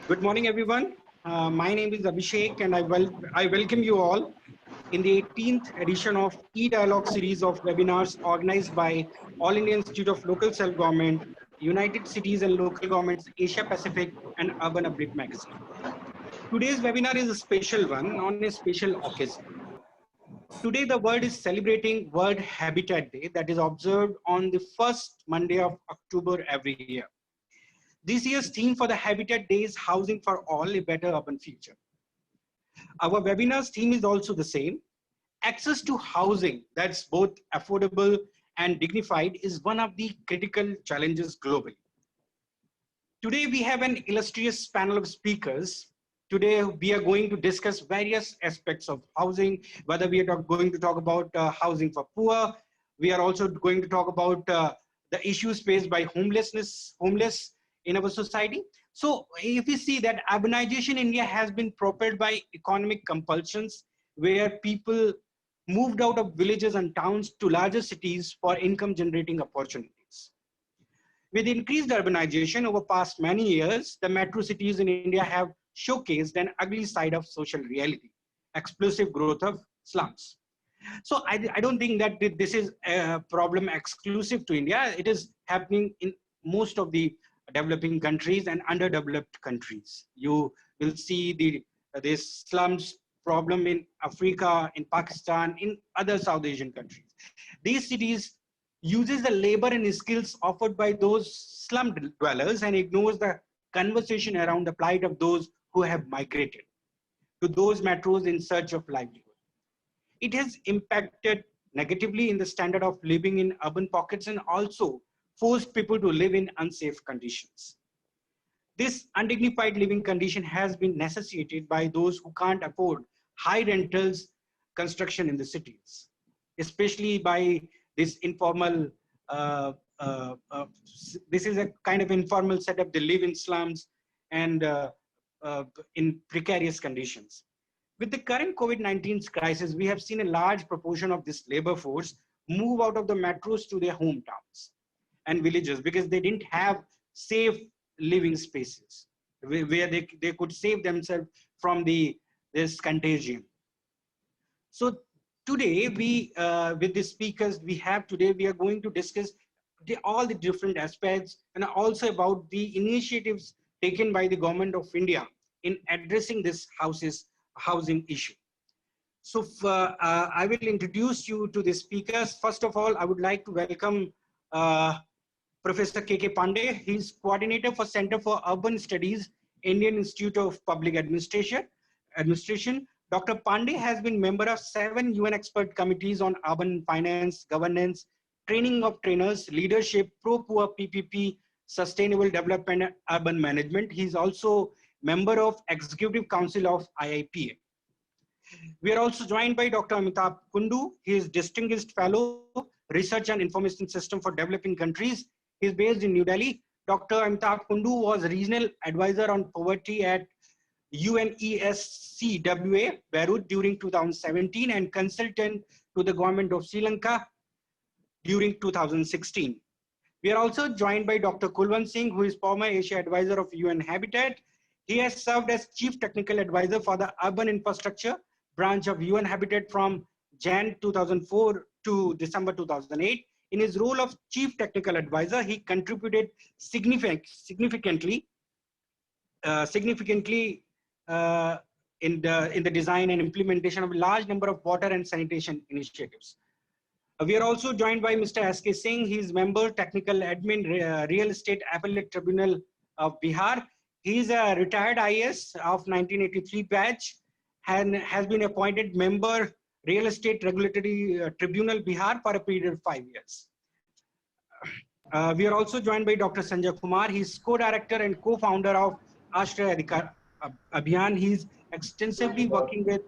Good morning, everyone. My name is Abhishek, and I welcome you all in the 18th edition of e-dialogue series of webinars organized by All India Institute of Local Self-Government, United Cities and Local Governments, Asia Pacific, and Urban Update magazine. Today's webinar is a special one on a special occasion. Today, the world is celebrating World Habitat Day that is observed on the first Monday of October every year. This year's theme for the Habitat Day is Housing for All, a Better Urban Future. Our webinar's theme is also the same. Access to housing that's both affordable and dignified is one of the critical challenges globally. Today we have an illustrious panel of speakers. Today we are going to discuss various aspects of housing, whether we are going to talk about housing for poor. We are also going to talk about the issues faced by homeless in our society. So if we see that urbanization in India has been propelled by economic compulsions, where people moved out of villages and towns to larger cities for income generating opportunities. With increased urbanization over past many years, the metro cities in India have showcased an ugly side of social reality, explosive growth of slums. So I don't think that this is a problem exclusive to India. It is happening in most of the developing countries and underdeveloped countries. You will see this slums problem in Africa, in Pakistan, in other South Asian countries. These cities uses the labor and skills offered by those slum dwellers and ignores the conversation around the plight of those who have migrated to those metros in search of livelihood. It has impacted negatively in the standard of living in urban pockets and also forced people to live in unsafe conditions. This undignified living condition has been necessitated by those who can't afford high rentals construction in the cities, especially by this informal, uh, uh, uh, this is a kind of informal setup. They live in slums and in precarious conditions. With the current COVID-19 crisis, we have seen a large proportion of this labor force move out of the metros to their hometowns and villages because they didn't have safe living spaces where they could save themselves from this contagion. So today with the speakers we have today, we are going to discuss all the different aspects and also about the initiatives taken by the government of India in addressing this housing issue. So I will introduce you to the speakers. First of all, I would like to welcome uh, Professor K.K. Pandey. He's coordinator for Center for Urban Studies, Indian Institute of Public Administration. Dr. Pandey has been member of 7 UN expert committees on urban finance, governance, training of trainers, leadership, pro-poor PPP, sustainable development, and urban management. He's also member of Executive Council of IIPA. We are also joined by Dr. Amitabh Kundu. He is Distinguished Fellow, Research and Information System for Developing Countries. He is based in New Delhi. Dr. Amitabh Kundu was Regional Advisor on Poverty at UNESCWA, Beirut during 2017 and consultant to the government of Sri Lanka during 2016. We are also joined by Dr. Kulwant Singh, who is former Asia Advisor of UN Habitat. He has served as Chief Technical Advisor for the Urban Infrastructure branch of UN Habitat from Jan 2004 to December 2008. In his role of Chief Technical Advisor, he contributed significantly in the design and implementation of a large number of water and sanitation initiatives. We are also joined by Mr. S.K. Singh. He is member, technical admin, real estate appellate tribunal of Bihar. He is a retired IAS of 1983 batch and has been appointed member, real estate regulatory tribunal Bihar for a period of 5 years. We are also joined by Dr. Sanjay Kumar. He is co-director and co-founder of Ashray Adhikar Abhiyan. He is extensively working with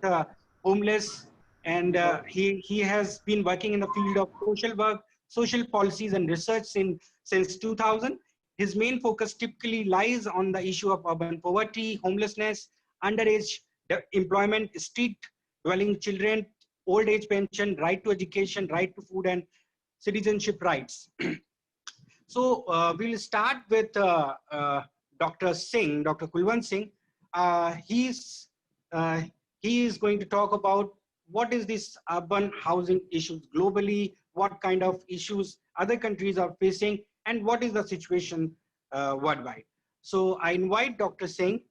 homeless, and he has been working in the field of social work, social policies, and research since 2000. His main focus typically lies on the issue of urban poverty, homelessness, underage employment, street dwelling children, old age pension, right to education, right to food, and citizenship rights. So we'll start with Dr. Singh, Dr. Kulwant Singh. He's he is going to talk about what is this urban housing issues globally, what kind of issues other countries are facing, and what is the situation worldwide. So I invite Dr. Singh.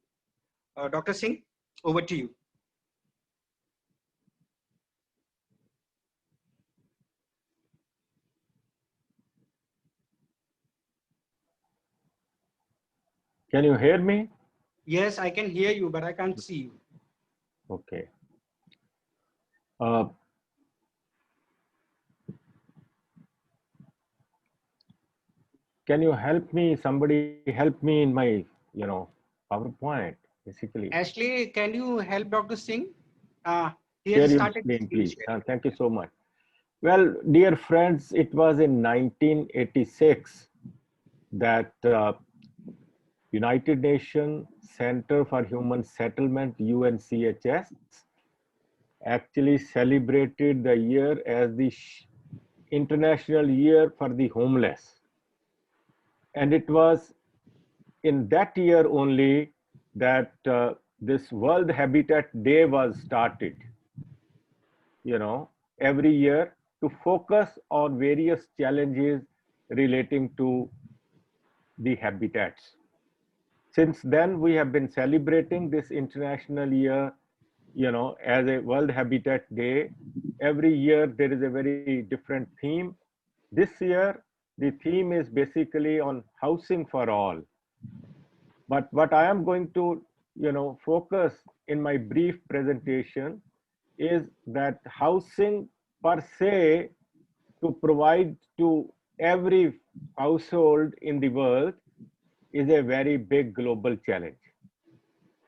Dr. Singh, over to you. Can you hear me? Yes, I can hear you, but I can't see you. Okay. Can you help me? Somebody help me in my, PowerPoint, basically. Ashley, can you help Dr. Singh? He Share has your started screen, screen please. sharing. Thank you so much. Well, dear friends, it was in 1986 that United Nations Center for Human Settlement, UNCHS, actually celebrated the year as the International Year for the Homeless. And it was in that year only that this World Habitat Day was started, every year to focus on various challenges relating to the habitats. Since then, we have been celebrating this international year, as a World Habitat Day. Every year there is a very different theme. This year, the theme is basically on housing for all. But what I am going to, focus in my brief presentation is that housing per se to provide to every household in the world is a very big global challenge.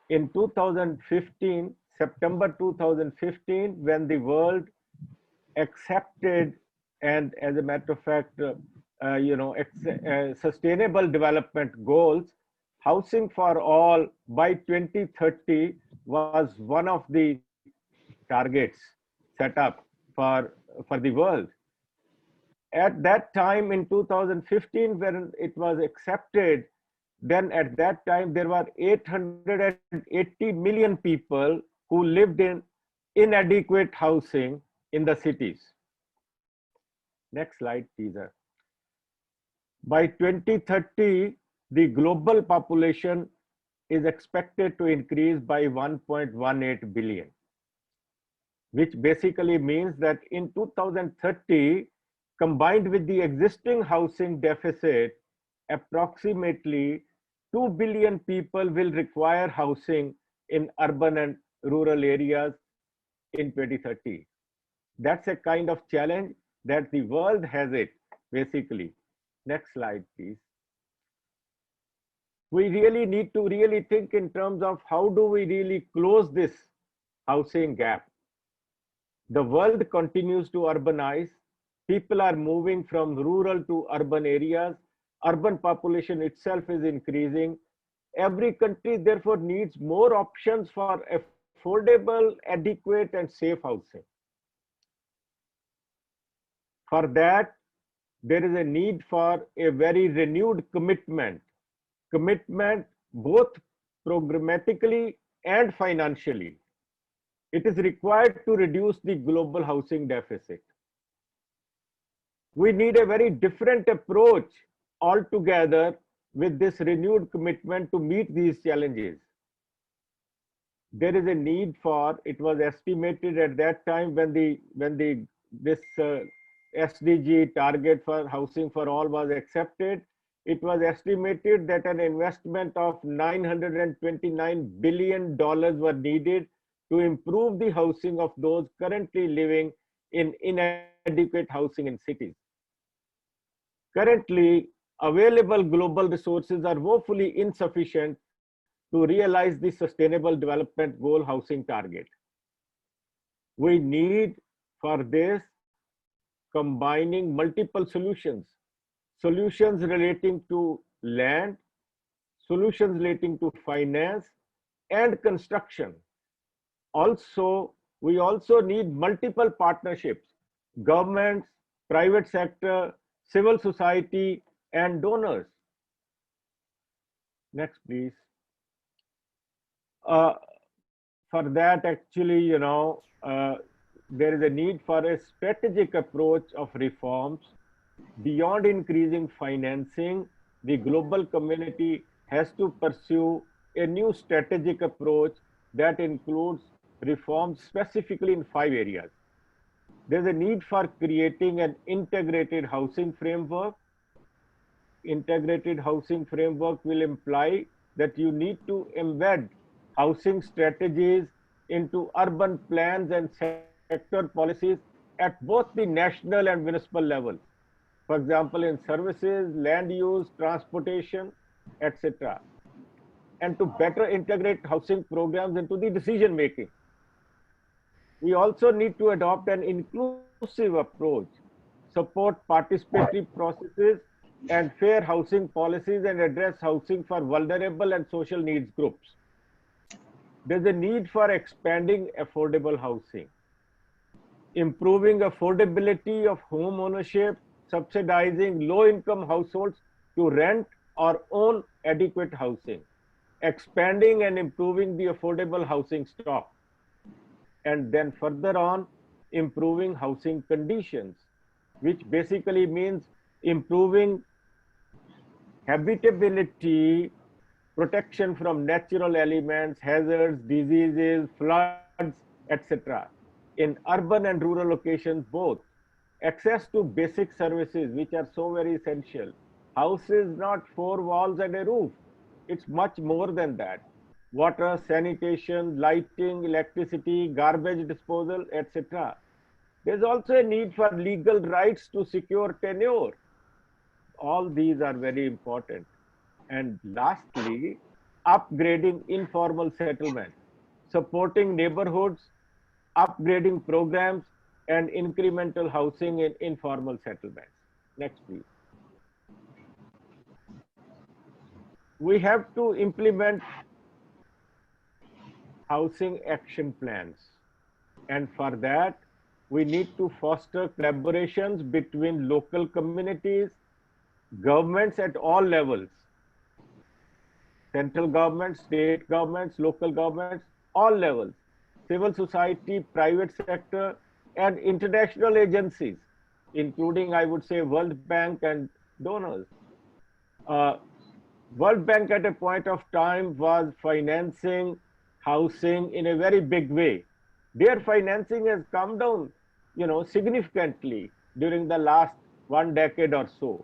In 2015, September 2015, when the world accepted and as a matter of fact, sustainable development goals, housing for all by 2030 was one of the targets set up for the world. At that time in 2015, when it was accepted, then at that time there were 880 million people who lived in inadequate housing in the cities. Next slide, please. By 2030, the global population is expected to increase by 1.18 billion, which basically means that in 2030, combined with the existing housing deficit, approximately 2 billion people will require housing in urban and rural areas in 2030. That's a kind of challenge that the world has it, basically. Next slide, please. We really need to really think in terms of how do we really close this housing gap. The world continues to urbanize. People are moving from rural to urban areas. Urban population itself is increasing. Every country therefore needs more options for affordable, adequate, and safe housing. For that, there is a need for a very renewed commitment both programmatically and financially. It is required to reduce the global housing deficit. We need a very different approach altogether with this renewed commitment to meet these challenges. There is a need for, it was estimated at that time when this SDG target for housing for all was accepted, it was estimated that an investment of $929 billion were needed to improve the housing of those currently living in inadequate housing in cities. Currently, available global resources are woefully insufficient to realize the Sustainable Development Goal housing target. We need for this combining multiple solutions relating to land, solutions relating to finance and construction. Also, we also need multiple partnerships, governments, private sector, civil society, and donors. Next, please. Uh, for that, actually, there is a need for a strategic approach of reforms. Beyond increasing financing, the global community has to pursue a new strategic approach that includes reforms specifically in 5 areas. There's a need for creating an integrated housing framework. Integrated housing framework will imply that you need to embed housing strategies into urban plans and sector policies at both the national and municipal levels. For example, in services, land use, transportation, etc. And to better integrate housing programs into the decision making. We also need to adopt an inclusive approach, support participatory processes and fair housing policies, and address housing for vulnerable and social needs groups. There's a need for expanding affordable housing, improving affordability of home ownership, subsidizing low-income households to rent or own adequate housing, expanding and improving the affordable housing stock, and then further on, improving housing conditions, which basically means improving habitability, protection from natural elements, hazards, diseases, floods, etc. in urban and rural locations both. Access to basic services, which are so very essential. House is not 4 walls and a roof. It's much more than that. Water, sanitation, lighting, electricity, garbage disposal, etc. There's also a need for legal rights to secure tenure. All these are very important. And lastly, upgrading informal settlement, supporting neighborhoods, upgrading programs, and incremental housing in informal settlements. Next, please. We have to implement housing action plans. And for that, we need to foster collaborations between local communities, governments at all levels, central governments, state governments, local governments, all levels, civil society, private sector, and international agencies, including, I would say, World Bank and donors. World Bank at a point of time was financing housing in a very big way. Their financing has come down, significantly during the last 1 decade or so.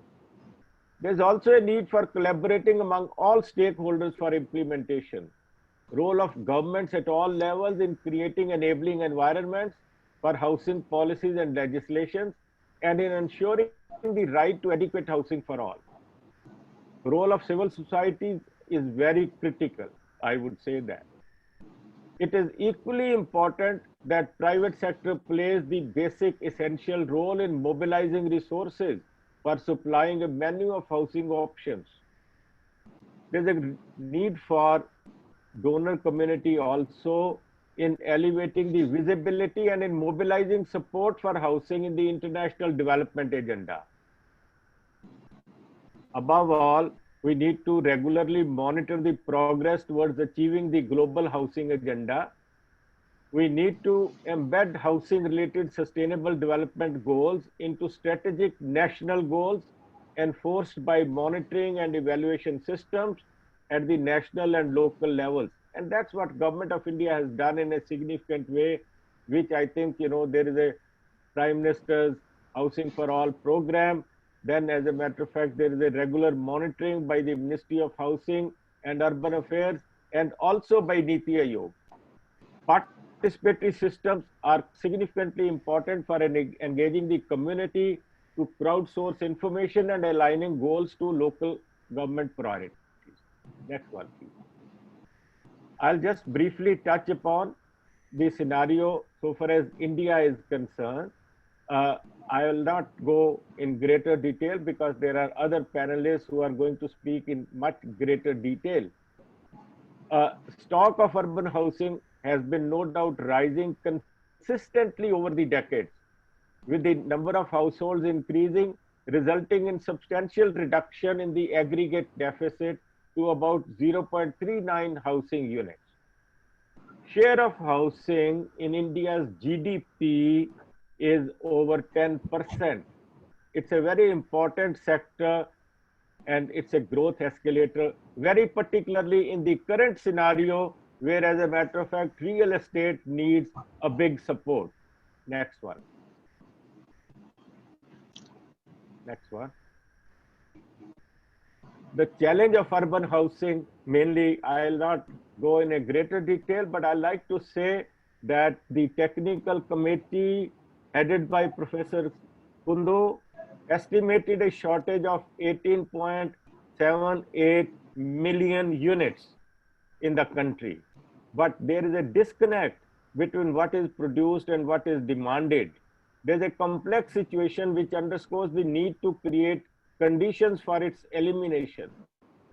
There's also a need for collaborating among all stakeholders for implementation. Role of governments at all levels in creating enabling environments for housing policies and legislations, and in ensuring the right to adequate housing for all. Role of civil society is very critical, I would say that. It is equally important that private sector plays the basic essential role in mobilizing resources for supplying a menu of housing options. There's a need for donor community also in elevating the visibility and in mobilizing support for housing in the international development agenda. Above all, we need to regularly monitor the progress towards achieving the global housing agenda. We need to embed housing-related sustainable development goals into strategic national goals enforced by monitoring and evaluation systems at the national and local levels. And that's what Government of India has done in a significant way, which I think, there is a Prime Minister's Housing for All program. Then, as a matter of fact, there is a regular monitoring by the Ministry of Housing and Urban Affairs, and also by NITI Aayog. Participatory systems are significantly important for engaging the community to crowdsource information and aligning goals to local government priorities. Next one, please. I'll just briefly touch upon the scenario so far as India is concerned. I will not go in greater detail because there are other panelists who are going to speak in much greater detail. Stock of urban housing has been no doubt rising consistently over the decades, with the number of households increasing, resulting in substantial reduction in the aggregate deficit to about 0.39 housing units. Share of housing in India's GDP is over 10%. It's a very important sector and it's a growth escalator, very particularly in the current scenario, where as a matter of fact, real estate needs a big support. Next one. Next one. The challenge of urban housing, mainly, I'll not go in a greater detail, but I like to say that the technical committee headed by Professor Kundu estimated a shortage of 18.78 million units in the country. But there is a disconnect between what is produced and what is demanded. There's a complex situation which underscores the need to create conditions for its elimination.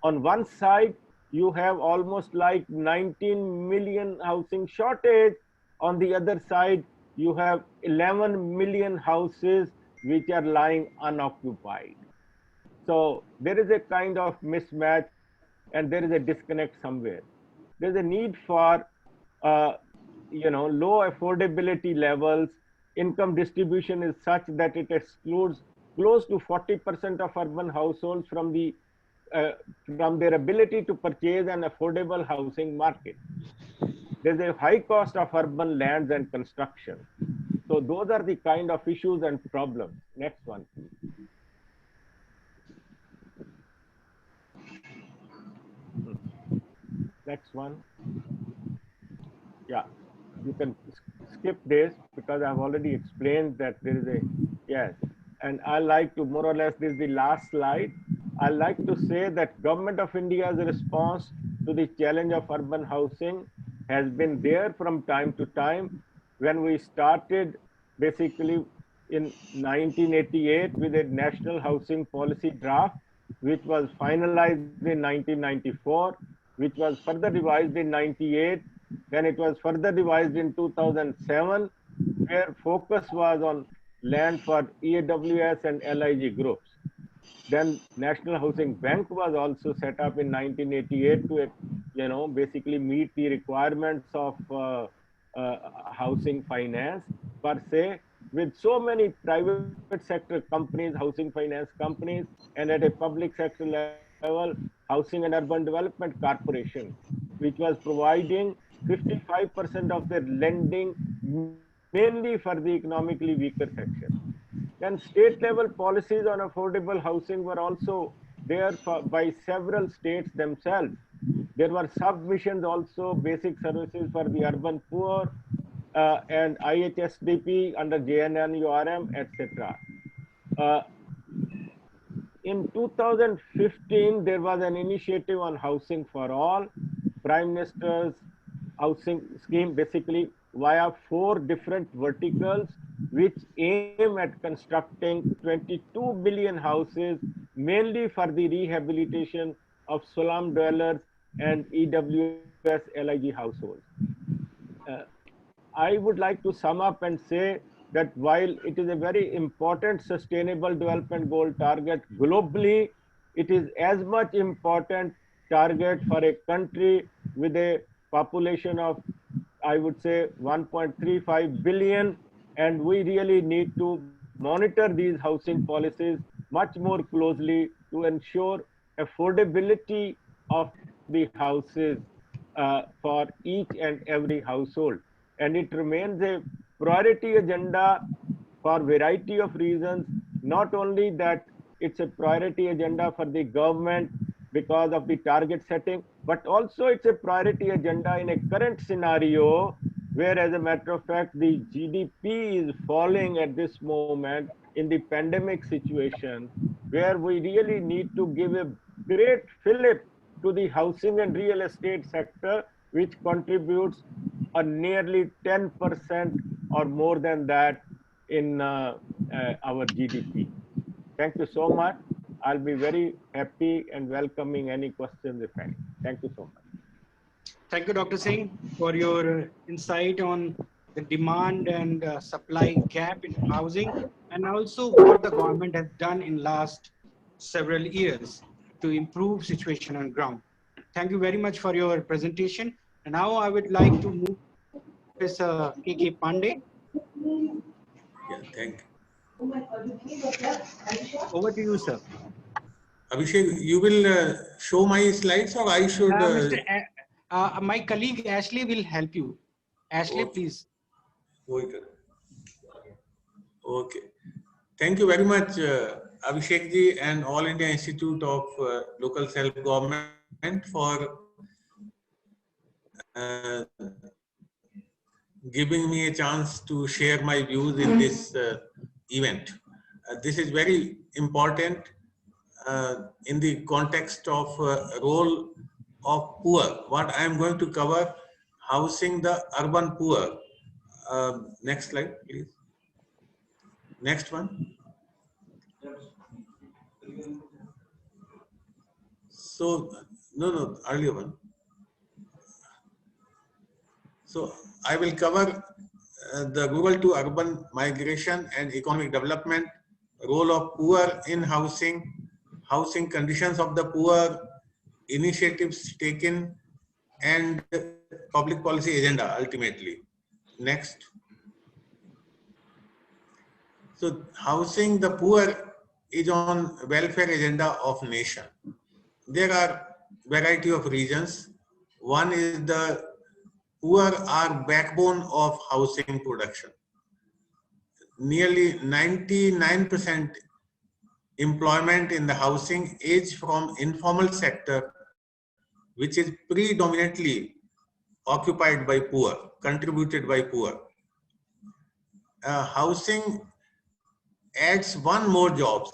On one side, you have almost like 19 million housing shortage. On the other side, you have 11 million houses which are lying unoccupied. So there is a kind of mismatch and there is a disconnect somewhere. There's a need for low affordability levels. Income distribution is such that it excludes close to 40% of urban households from their ability to purchase an affordable housing market. There's a high cost of urban lands and construction. So those are the kind of issues and problems. Next one, please. Next one. Yeah, you can skip this because I've already explained that there is a, yes. And I like to more or less, this is the last slide. I like to say that Government of India's response to the challenge of urban housing has been there from time to time. When we started basically in 1988 with a national housing policy draft, which was finalized in 1994, which was further revised in 98, then it was further revised in 2007, where focus was on land for EAWS and LIG groups. Then National Housing Bank was also set up in 1988 to, basically meet the requirements of housing finance per se, with so many private sector companies, housing finance companies, and at a public sector level, Housing and Urban Development Corporation, which was providing 55% of their lending mainly for the economically weaker section. Then state level policies on affordable housing were also there by several states themselves. There were submissions also, basic services for the urban poor and IHSDP under JNNURM, etc. In 2015, there was an initiative on housing for all. Prime Minister's housing scheme, basically via 4 different verticals, which aim at constructing 22 million houses, mainly for the rehabilitation of slum dwellers and EWS LIG households. I would like to sum up and say that while it is a very important sustainable development goal target globally, it is as much important target for a country with a population of, I would say, 1.35 billion. And we really need to monitor these housing policies much more closely to ensure affordability of the houses for each and every household. And it remains a priority agenda for a variety of reasons, not only that it's a priority agenda for the government because of the target setting, but also it's a priority agenda in a current scenario where, as a matter of fact, the GDP is falling at this moment in the pandemic situation, where we really need to give a great fillip to the housing and real estate sector, which contributes a nearly 10% or more than that in our GDP. Thank you so much. I'll be very happy and welcoming any questions if any. Thank you so much. Thank you, Dr. Singh, for your insight on the demand and supply gap in housing, and also what the government has done in last several years to improve situation on ground. Thank you very much for your presentation. And now I would like to move to Professor K.K. Pandey. Yeah, thank you. Over to you, sir. Abhishek, you will show my slides or I should? My colleague Ashley will help you. Ashley, Okay. please. Okay. Thank you very much, Abhishek ji and All India Institute of Local Self-Government for giving me a chance to share my views in this event. This is very important in the context of role of poor. What I am going to cover, housing the urban poor. Next slide, please. Next one. So, no, earlier one. So, I will cover the rural to urban migration and economic development, role of poor in housing, housing conditions of the poor, initiatives taken, and public policy agenda ultimately. Next. So housing the poor is on welfare agenda of nation. There are variety of reasons. One is the poor are backbone of housing production. Nearly 99% employment in the housing is from informal sector, which is predominantly occupied by poor, contributed by poor. Housing adds one more jobs.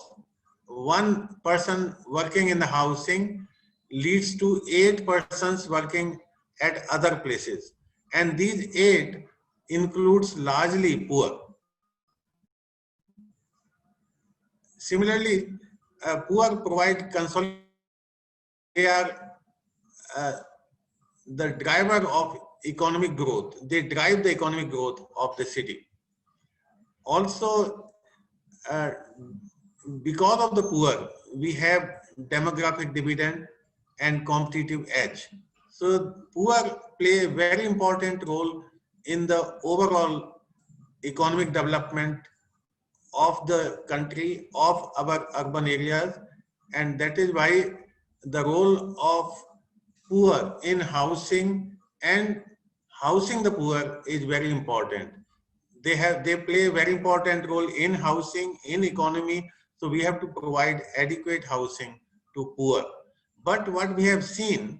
One person working in the housing leads to 8 persons working at other places. And these 8 includes largely poor. Similarly, poor provide consolidation. They are the driver of economic growth. They drive the economic growth of the city. Also, because of the poor, we have demographic dividend and competitive edge. So poor play a very important role in the overall economic development of the country, of our urban areas, and that is why the role of poor in housing and housing the poor is very important. They play a very important role in housing, in economy. So we have to provide adequate housing to poor. But what we have seen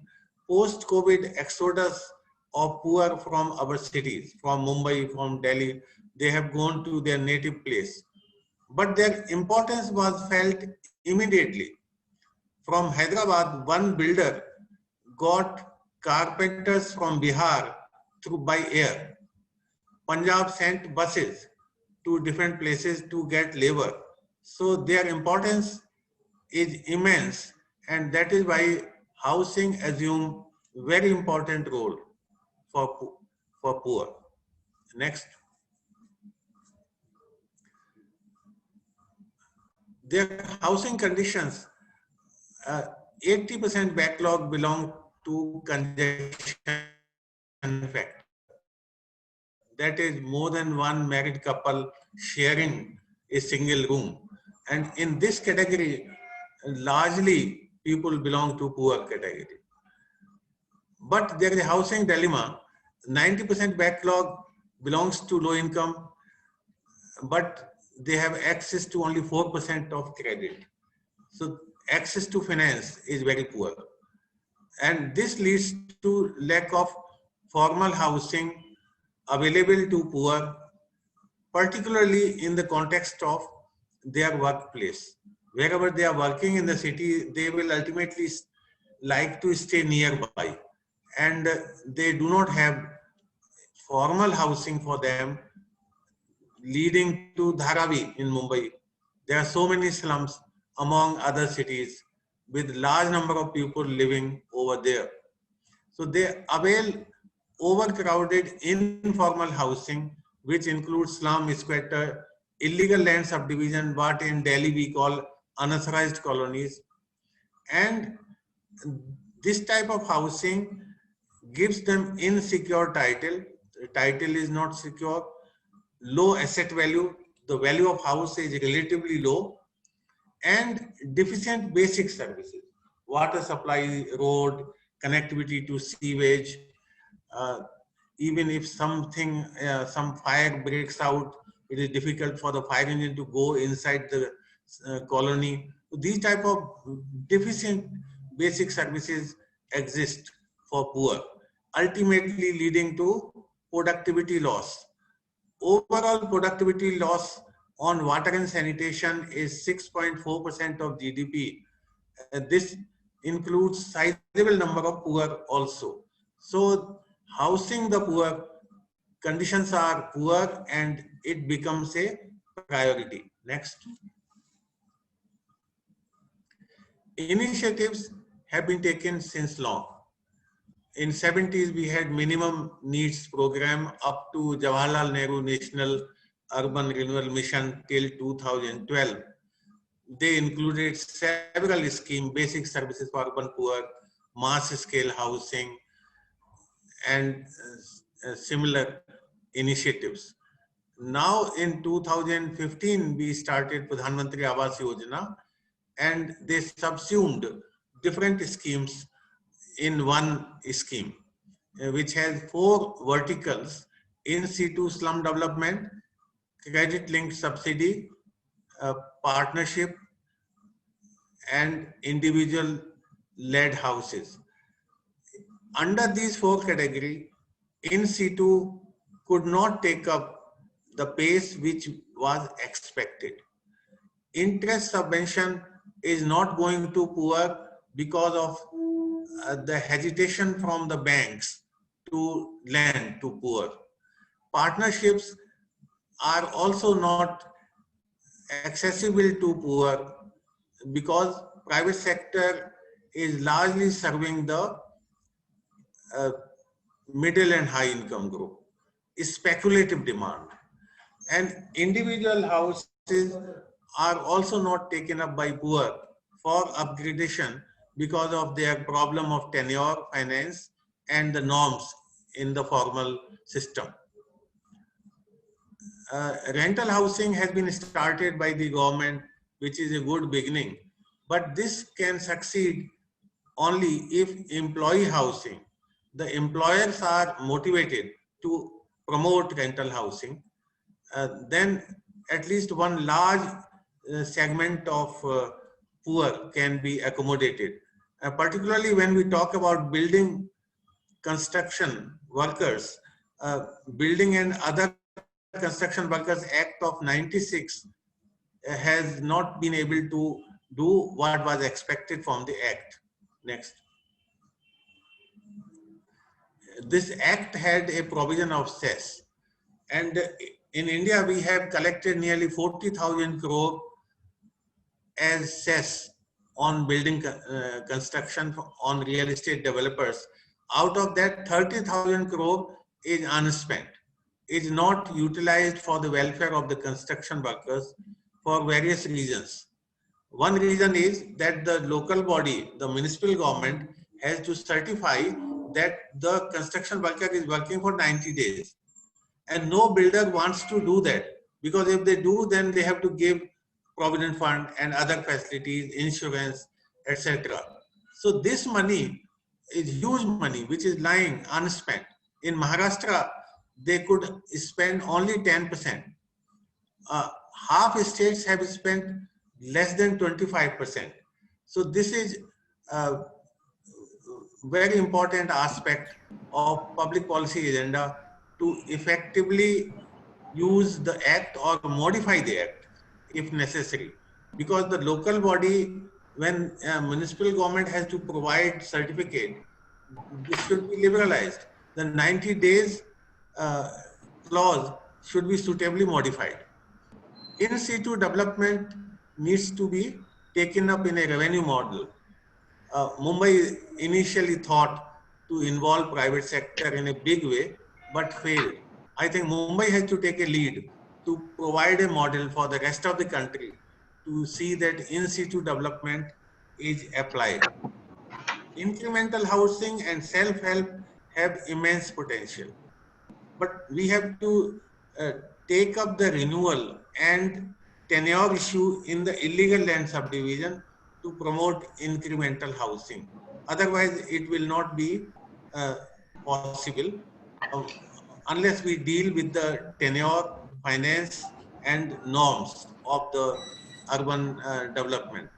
post-COVID exodus of poor from our cities, from Mumbai, from Delhi, they have gone to their native place. But their importance was felt immediately. From Hyderabad, one builder got carpenters from Bihar through by air. Punjab sent buses to different places to get labor. So their importance is immense, and that is why housing assume very important role for poor. Next. Their housing conditions, 80% backlog belong to congestion factor. That is more than one married couple sharing a single room. And in this category, largely people belong to poor category. But there is a housing dilemma. 90% backlog belongs to low income, but they have access to only 4% of credit. So access to finance is very poor. And this leads to lack of formal housing available to poor, particularly in the context of their workplace. Wherever they are working in the city, they will ultimately like to stay nearby, and they do not have formal housing for them, leading to Dharavi in Mumbai. There are so many slums among other cities with large number of people living over there. So they avail overcrowded informal housing, which includes slum, squatter, illegal land subdivision, what in Delhi we call unauthorized colonies. And This type of housing gives them insecure title. The title is not secure, low asset value. The value of house is relatively low, and deficient basic services, water supply, road, connectivity to sewage. Uh, Even if something, some fire breaks out, it is difficult for the fire engine to go inside the colony. These type of deficient basic services exist for poor, ultimately leading to productivity loss. Overall productivity loss on water and sanitation is 6.4% of GDP. This includes sizable number of poor also. So housing the poor, conditions are poor and it becomes a priority. Next. Initiatives have been taken since long. In 70s, we had minimum needs program up to Jawaharlal Nehru National Urban Renewal Mission till 2012. They included several schemes, basic services for urban poor, mass scale housing, and similar initiatives. Now in 2015, we started Pradhan Mantri Awas Yojana, and they subsumed different schemes in one scheme, which has 4 verticals: in situ slum development, credit linked subsidy, partnership, and individual led houses. Under these 4 categories, in situ could not take up the pace which was expected. Interest subvention is not going to poor because of the hesitation from the banks to lend to poor. Partnerships are also not accessible to poor because private sector is largely serving the middle and high income group. Is speculative demand, and individual houses are also not taken up by poor for upgradation because of their problem of tenure, finance, and the norms in the formal system. Rental housing has been started by the government, which is a good beginning, but this can succeed only if employee housing, the employers are motivated to promote rental housing, then at least one large segment of poor can be accommodated. Particularly when we talk about building construction workers, Building and Other Construction Workers Act of 96 has not been able to do what was expected from the act. Next. This act had a provision of cess, and in India we have collected nearly 40,000 crore as cess on building construction on real estate developers. Out of that, 30,000 crore is unspent, is not utilized for the welfare of the construction workers for various reasons. One reason is that the local body, the municipal government, has to certify that the construction worker is working for 90 days. And no builder wants to do that, because if they do, then they have to give provident fund and other facilities, insurance, etc. So this money is huge money which is lying unspent. In Maharashtra, they could spend only 10%. Half states have spent less than 25%. So this is a very important aspect of public policy agenda to effectively use the act or modify the act if necessary. Because the local body, when municipal government has to provide certificate, this should be liberalized. The 90 days clause should be suitably modified. In situ development needs to be taken up in a revenue model. Mumbai initially thought to involve private sector in a big way, but failed. I think Mumbai has to take a lead to provide a model for the rest of the country to see that in situ development is applied. incremental housing and self-help have immense potential. But we have to take up the renewal and tenure issue in the illegal land subdivision to promote incremental housing. Otherwise, it will not be possible uh, unless we deal with the tenure, finance, and norms of the urban development.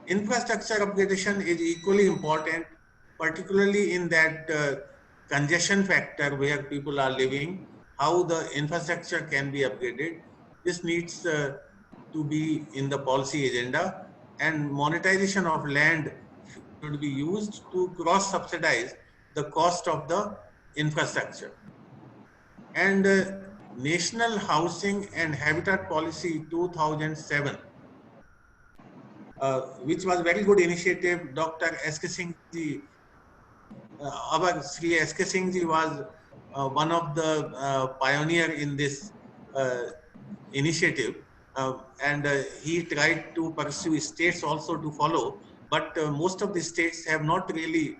Infrastructure upgradation is equally important, particularly in that congestion factor where people are living, how the infrastructure can be upgraded. This needs to be in the policy agenda, and monetization of land should be used to cross-subsidize the cost of the infrastructure. And National Housing and Habitat Policy 2007, which was very good initiative. Dr. S.K. Singh ji, our Sri S.K. Singh ji was one of the pioneer in this initiative, and he tried to pursue states also to follow, but most of the states have not really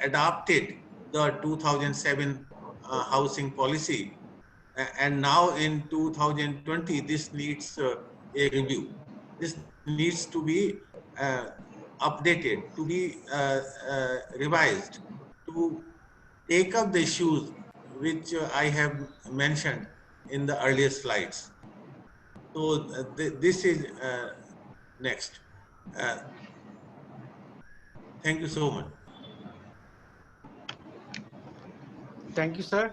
adopted the 2007 housing policy, and now in 2020 this needs a review. This needs to be updated, to be revised, to take up the issues which I have mentioned in the earlier slides. So this is next. Thank you so much. Thank you, sir.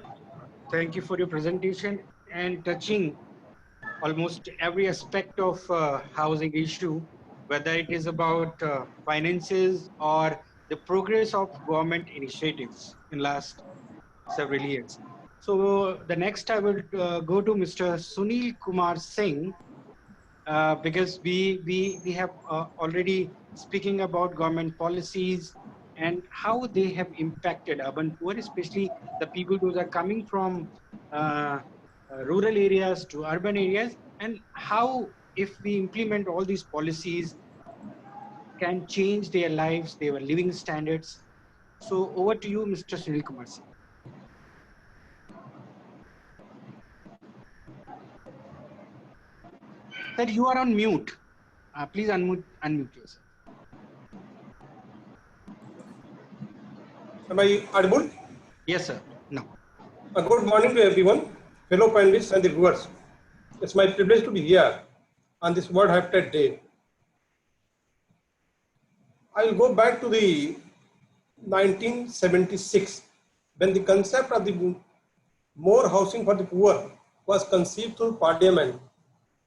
Thank you for your presentation and touching almost every aspect of housing issue, whether it is about finances or the progress of government initiatives in last several years. So the next I will go to Mr. Sunil Kumar Singh, because we have already speaking about government policies and how they have impacted urban poor, especially the people who are coming from rural areas to urban areas, and how if we implement all these policies can change their lives, their living standards. So over to you, Mr. Sunil Kumar Singh. Sir, you are on mute. Please unmute yourself. Am I audible? Yes, sir. No. Good morning to everyone, fellow panelists and the viewers. It's my privilege to be here on this World Habitat Day. I will go back to the 1976 when the concept of the more housing for the poor was conceived through Parliament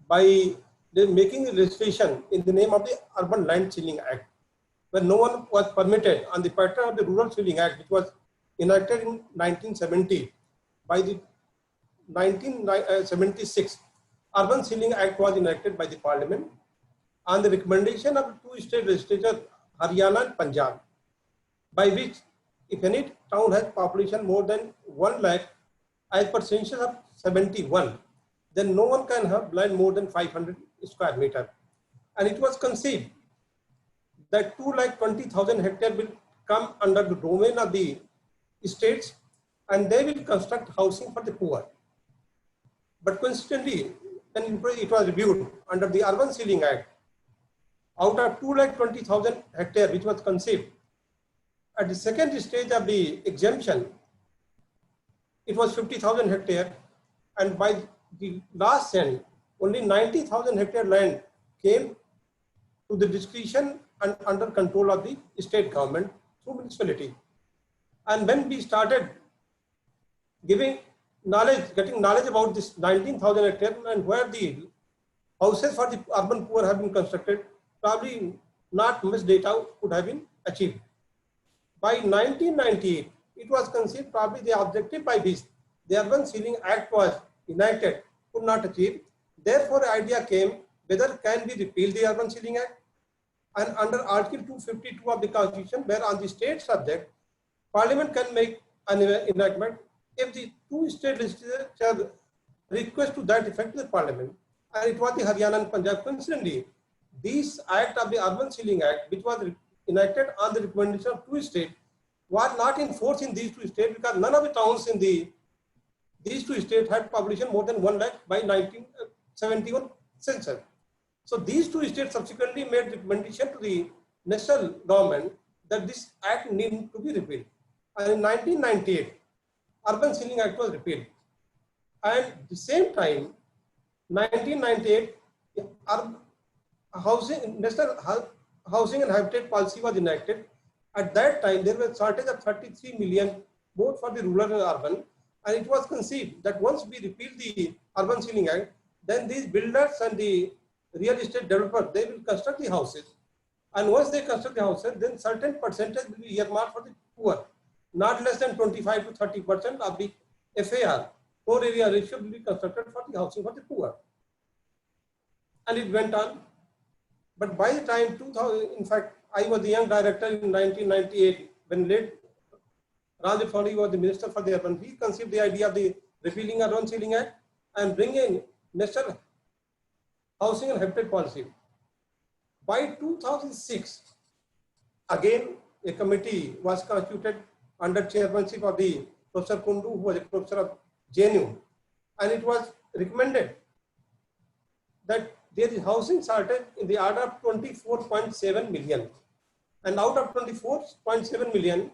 by making a legislation in the name of the Urban Land Ceiling Act, where no one was permitted on the pattern of the Rural Ceiling Act, which was enacted in 1970. By the 1976, Urban Ceiling Act was enacted by the Parliament on the recommendation of two state legislatures, Haryana and Punjab, by which if any town has population more than 1 lakh as per census of 71, then no one can have land more than 500 square meter. And it was conceived that 2,20,000 hectares will come under the domain of the states and they will construct housing for the poor. But coincidentally, when it was reviewed under the Urban Ceiling Act, out of 2,20,000 hectares which was conceived, at the second stage of the exemption, it was 50,000 hectares, and by the last end, only 90,000 hectare land came to the discretion and under control of the state government through municipality. And when we started getting knowledge about this 19,000 hectares and where the houses for the urban poor have been constructed, probably not much data could have been achieved. By 1998, it was conceived probably the objective by which the Urban Ceiling Act was enacted could not achieve. Therefore, the idea came whether can we repeal the Urban Ceiling Act, and under Article 252 of the Constitution, where on the state subject, Parliament can make an enactment if the two state legislatures request to that effect to the Parliament, and it was the Haryana and Punjab. Coincidentally, this act of the Urban Ceiling Act, which was enacted on the recommendation of two states was not in force in these two states because none of the towns in these two states had population more than 1 lakh by 1971 census. So these two states subsequently made recommendation to the national government that this act needed to be repealed. And in 1998, Urban Sealing Act was repealed. And at the same time, 1998, National Housing and Habitat Policy was enacted. At that time, there was a shortage of 33 million, both for the rural and urban. And it was conceived that once we repeal the Urban Sealing Act, then these builders and the real estate developers, they will construct the houses. And once they construct the houses, then certain percentage will be earmarked for the poor. Not less than 25 to 30% of the FAR, poor area ratio, will be constructed for the housing for the poor. And it went on. But by the time 2000, in fact, I was the young director in 1998 when late Rajiv Fowli was the minister for the urban. He conceived the idea of the repealing Urban Sealing Act and bringing National Housing and Habitat Policy. By 2006, again, a committee was constituted under chairmanship of the Professor Kundu, who was a professor of JNU, and it was recommended that there is housing shortage in the order of 24.7 million. And out of 24.7 million,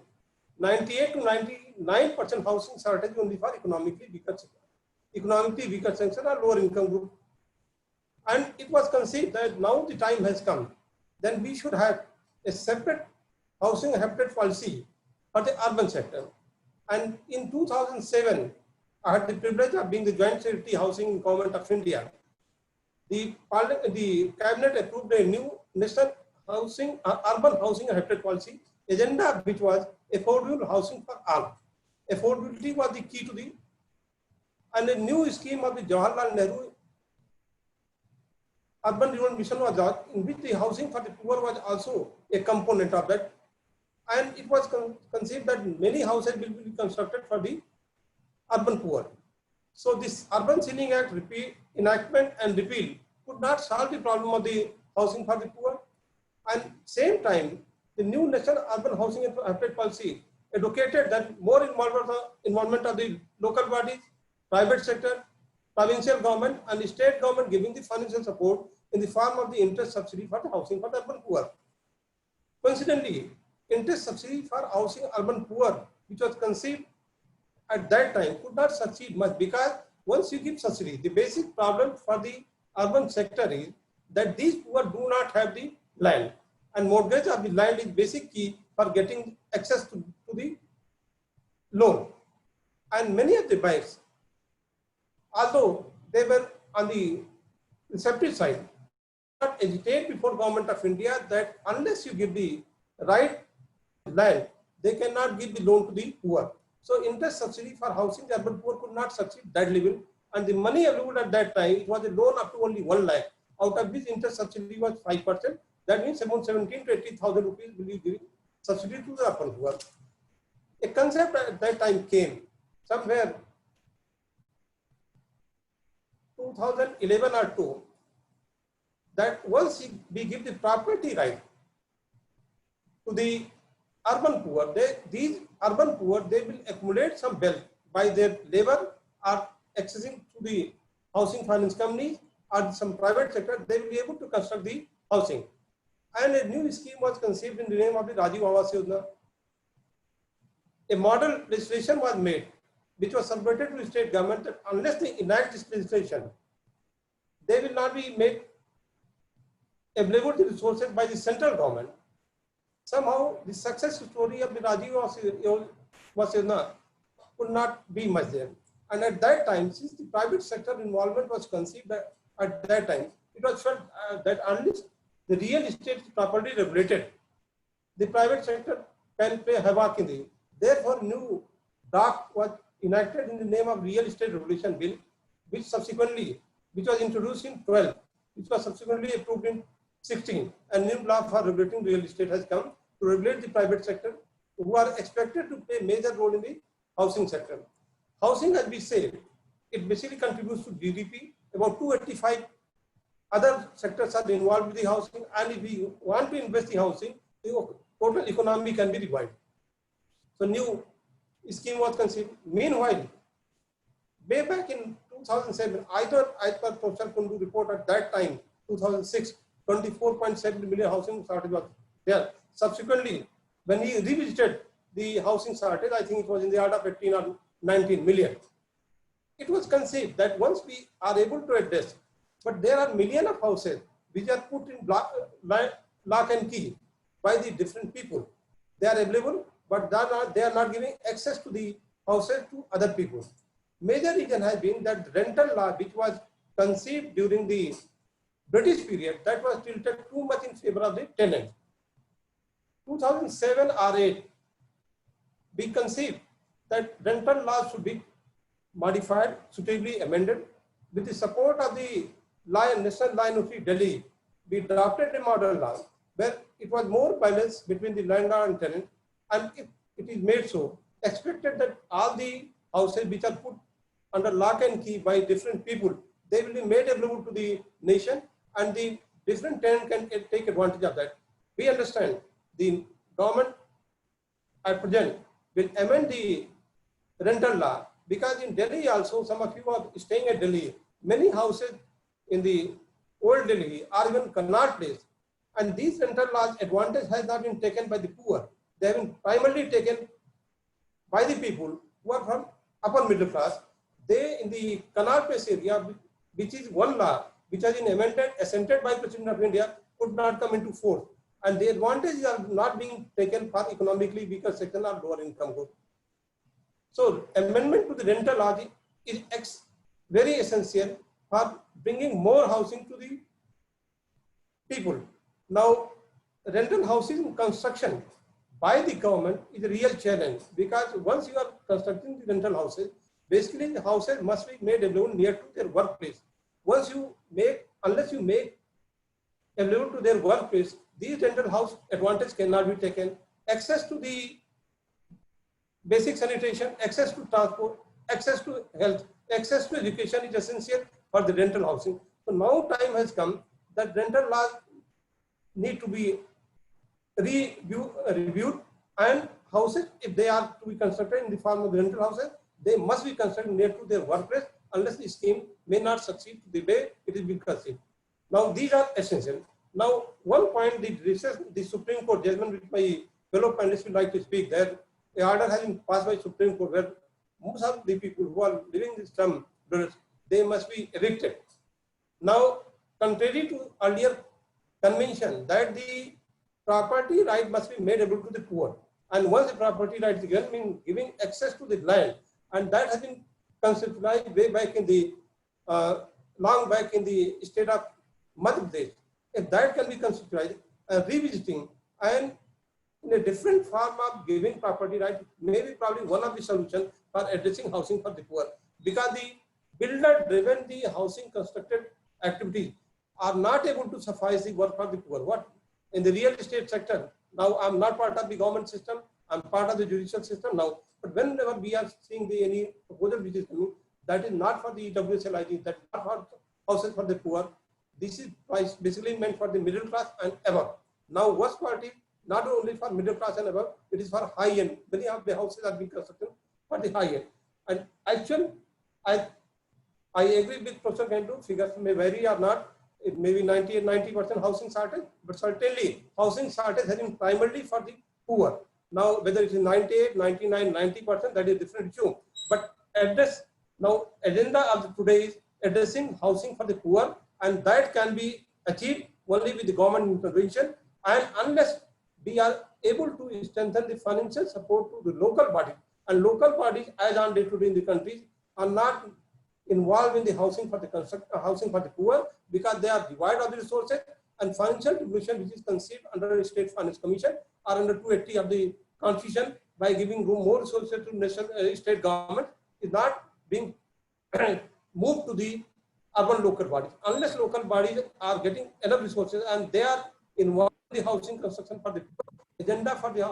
98 to 99% housing shortage only for economically weaker section or lower income group. And it was conceived that now the time has come, then we should have a separate housing and habitat policy for the urban sector. And in 2007, I had the privilege of being the Joint Secretary Housing Government of India. The cabinet approved a new national housing, urban housing and habitat policy agenda, which was affordable housing for all. Affordability was the key to the, and a new scheme of the Jawaharlal Nehru Urban Renewal Mission was out, in which the housing for the poor was also a component of that. And it was conceived that many houses will be constructed for the urban poor. So this Urban Sealing Act enactment and repeal could not solve the problem of the housing for the poor. And same time, the new National Urban Housing and Habitat Policy advocated that more involvement of the local bodies, private sector, provincial government and state government giving the financial support in the form of the interest subsidy for the housing for the urban poor. Coincidentally, interest subsidy for housing urban poor, which was conceived at that time, could not succeed much because once you give subsidy, the basic problem for the urban sector is that these poor do not have the land, and mortgage of the land is basic key for getting access to the loan. And many of the banks, although they were on the receptive side, not agitate before Government of India that unless you give the right land, they cannot give the loan to the poor. So interest subsidy for housing the urban poor could not succeed that level, and the money allowed at that time, it was a loan up to only 1 lakh, out of which interest subsidy was 5%. That means about 17 to 80,000 rupees will be given subsidy to the urban poor. A concept at that time came somewhere 2011 or 2, that once we give the property right to the urban poor, these urban poor, they will accumulate some wealth by their labor or accessing to the housing finance companies or some private sector, they will be able to construct the housing. And a new scheme was conceived in the name of the Rajiv Awas Yojana. A model legislation was made, which was submitted to the state government that unless they enact this legislation, they will not be made available the resources by the central government. Somehow, the success story of the Rajiv Awas Yojana could not be much there. And at that time, since the private sector involvement was conceived at that time, it was felt that unless the real estate is properly regulated, the private sector can play havoc in the. Therefore, new draft was enacted in the name of Real Estate Regulation Bill, which was introduced in 12, which was subsequently approved in 16. A new law for regulating real estate has come to regulate the private sector, who are expected to play a major role in the housing sector. Housing, as we say, it basically contributes to GDP. About 285 other sectors are involved with the housing, and if we want to invest in housing, total economy can be revived. So new scheme was conceived. Meanwhile, way back in 2007, either Professor Kundu report at that time, 2006, 24.7 million housing shortage was there. Subsequently, when he revisited the housing shortage, I think it was in the order of 18 or 19 million. It was conceived that once we are able to address, but there are millions of houses which are put in lock and key by the different people. They are available, but they are not giving access to the houses to other people. Major reason has been that rental law, which was conceived during the British period, that was tilted too much in favor of the tenant. 2007 or 8, we conceived that rental law should be modified, suitably amended. With the support of the National Law University, Delhi, we drafted a model law where it was more balanced between the landlord and tenant, and it is made so, expected that all the houses which are put under lock and key by different people, they will be made available to the nation, and the different tenant can take advantage of that. We understand the government at present will amend the rental law, because in Delhi also, some of you are staying at Delhi, many houses in the old Delhi are even Connaught Place, and these rental laws advantage has not been taken by the poor. They have been primarily taken by the people who are from upper middle class. They in the Connaught Place area, which is one law which has been amended, assented by President of India, could not come into force, and the advantages are not being taken for economically weaker section or lower income group. So amendment to the rental law is very essential for bringing more housing to the people. Now, rental housing construction by the government is a real challenge, because once you are constructing the rental houses, basically the houses must be made available near to their workplace. Unless you make available to their workplace, these rental house advantage cannot be taken. Access to the basic sanitation, access to transport, access to health, access to education is essential for the rental housing. So now time has come that rental laws need to be reviewed, and houses, if they are to be constructed in the form of rental houses, they must be constructed near to their workplace, unless the scheme may not succeed the way it is being conceived. Now these are essential. Now one point, the Supreme Court judgment, which my fellow panelists would like to speak there, the order has been passed by Supreme Court where most of the people who are living in this slum, they must be evicted. Now, contrary to earlier convention that the property right must be made able to the poor, and once the property right is given, means giving access to the land, and that has been conceptualized way back in the long back in the state of Madhya Pradesh. If that can be conceptualized, revisiting and in a different form of giving property right, maybe probably one of the solutions for addressing housing for the poor, because the builder-driven the housing constructed activities are not able to suffice the work for the poor. What in the real estate sector, now I'm not part of the government system, I'm part of the judicial system now, but whenever we are seeing any proposal which is coming, that is not for the WSLIG, that is not for houses for the poor. This is basically meant for the middle class and above. Now worst part is not only for middle class and above, it is for high end. Many of the houses are being constructed for the high end. And actually, I agree with Professor Gandu, figures may vary or not. It may be 90% housing shortage, but certainly housing shortage has been primarily for the poor. Now, whether it is 98, 99, 90%, that is a different issue. But now agenda of today is addressing housing for the poor, and that can be achieved only with the government intervention. And unless we are able to strengthen the financial support to the local bodies, and local bodies as on day to day in the countries are not involved in the housing for the housing for the poor, because they are devoid of the resources, and financial devolution, which is conceived under the State Finance Commission or under 280 of the Constitution, by giving more resources to national state government, is not being moved to the urban local bodies. Unless local bodies are getting enough resources and they are involved in the housing construction for the poor, agenda for the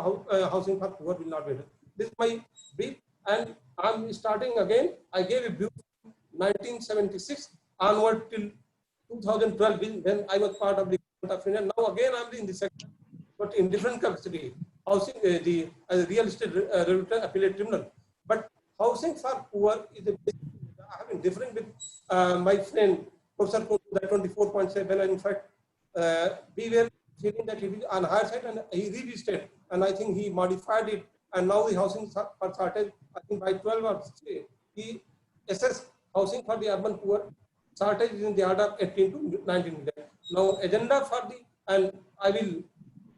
housing for poor will not be done. This is my brief, and I'm starting again. I gave a brief 1976 onward till 2012 when I was part of the government of India. Now again I'm in the sector. but in different capacity, housing, the real estate regulator appellate tribunal. But housing for poor is a basic. I have been differing with my friend Professor Kundu, that 24.7, and in fact, we were feeling that he was on higher side, and he revisited, and I think he modified it, and now the housing for shortage, I think by 12 or 16, he assessed housing for the urban poor shortage is in the order of 18 to 19 million. Now, agenda for the, and I will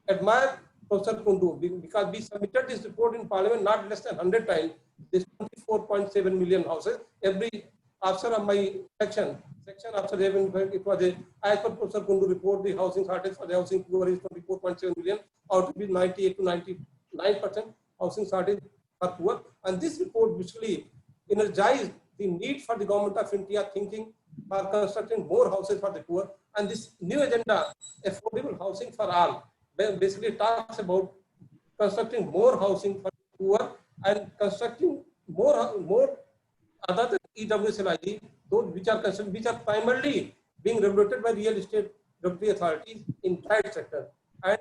admire Professor Kundu because we submitted this report in Parliament not less than 100 times. This 24.7 million houses. Every officer of my section officer, it was a, as per Professor Kundu report, the housing shortage for the housing poor is 24.7 million, out of which 98 to 99% housing shortage for poor. And this report basically energized the need for the government of India thinking for constructing more houses for the poor. And this new agenda, affordable housing for all, basically talks about constructing more housing for the poor and constructing more other than EWSLIG, those which are primarily being regulated by real estate regulatory authorities in private sector, and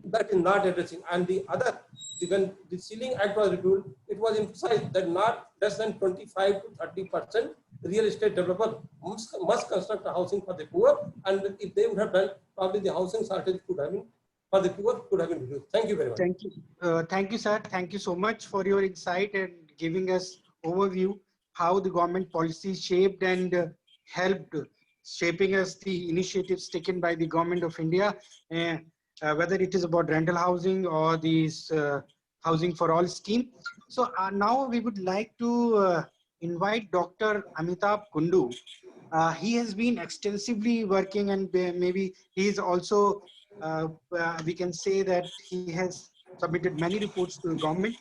that is not addressing. And the other, when the Ceiling Act was reviewed, it was emphasized that not less than 25 to 30% real estate developer must construct a housing for the poor, and if they would have done, probably the housing shortage could have been for the poor could have been reduced. Thank you very much. Thank you, sir. Thank you so much for your insight and giving us overview how the government policy shaped and helped shaping us the initiatives taken by the government of India, whether it is about rental housing or these housing for all scheme. So now we would like to invite Dr. Amitabh Kundu. He has been extensively working, and maybe he is also, we can say that he has submitted many reports to the government.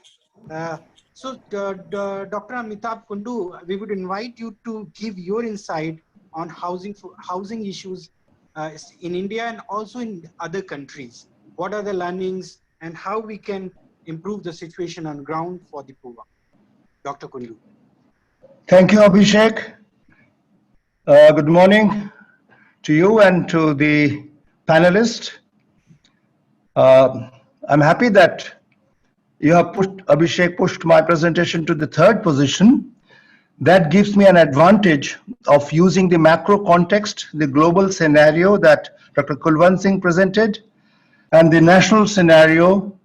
So Dr. Amitabh Kundu, we would invite you to give your insight on housing issues in India and also in other countries. What are the learnings and how we can improve the situation on ground for the poor? Dr. Kundu. Thank you, Abhishek. Good morning to you and to the panelists. I'm happy that you have Abhishek pushed my presentation to the third position. That gives me an advantage of using the macro context, the global scenario that Dr. Kulwant Singh presented, and the national scenario,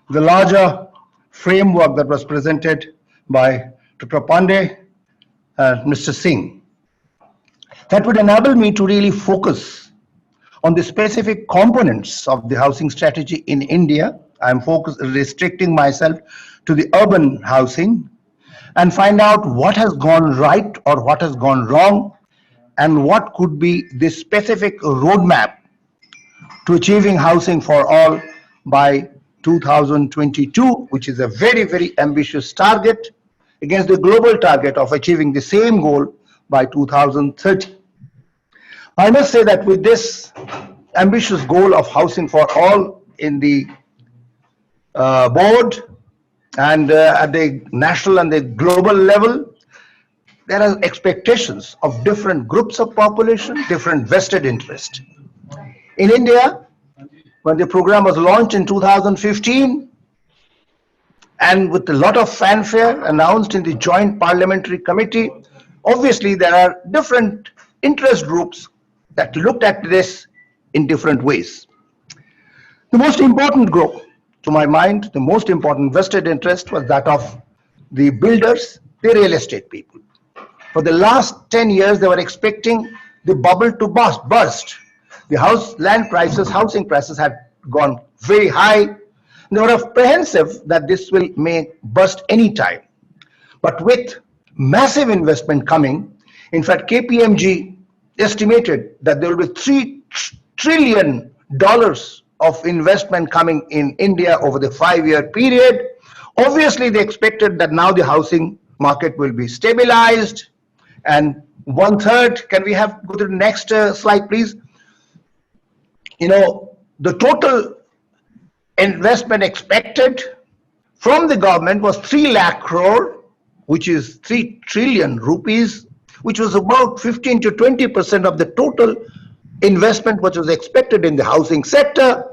the larger framework that was presented by Dr. Pandey and Mr. Singh. That would enable me to really focus on the specific components of the housing strategy in India. I'm restricting myself to the urban housing, and find out what has gone right or what has gone wrong, and what could be the specific roadmap to achieving housing for all by 2022, which is a very, very ambitious target against the global target of achieving the same goal by 2030. I must say that with this ambitious goal of housing for all in the board and at the national and the global level, there are expectations of different groups of population, different vested interest. In India, when the program was launched in 2015, and with a lot of fanfare announced in the Joint Parliamentary Committee, obviously there are different interest groups that looked at this in different ways. The most important group, to my mind, the most important vested interest was that of the builders, the real estate people. For the last 10 years, they were expecting the bubble to burst. The housing prices had gone very high. They were apprehensive that this may burst any time. But with massive investment coming, in fact, KPMG estimated that there will be $3 trillion of investment coming in India over the 5-year period. Obviously, they expected that now the housing market will be stabilized, and 1/3, can we go to the next slide, please? The total investment expected from the government was 3 lakh crore, which is 3 trillion rupees, which was about 15 to 20% of the total investment which was expected in the housing sector.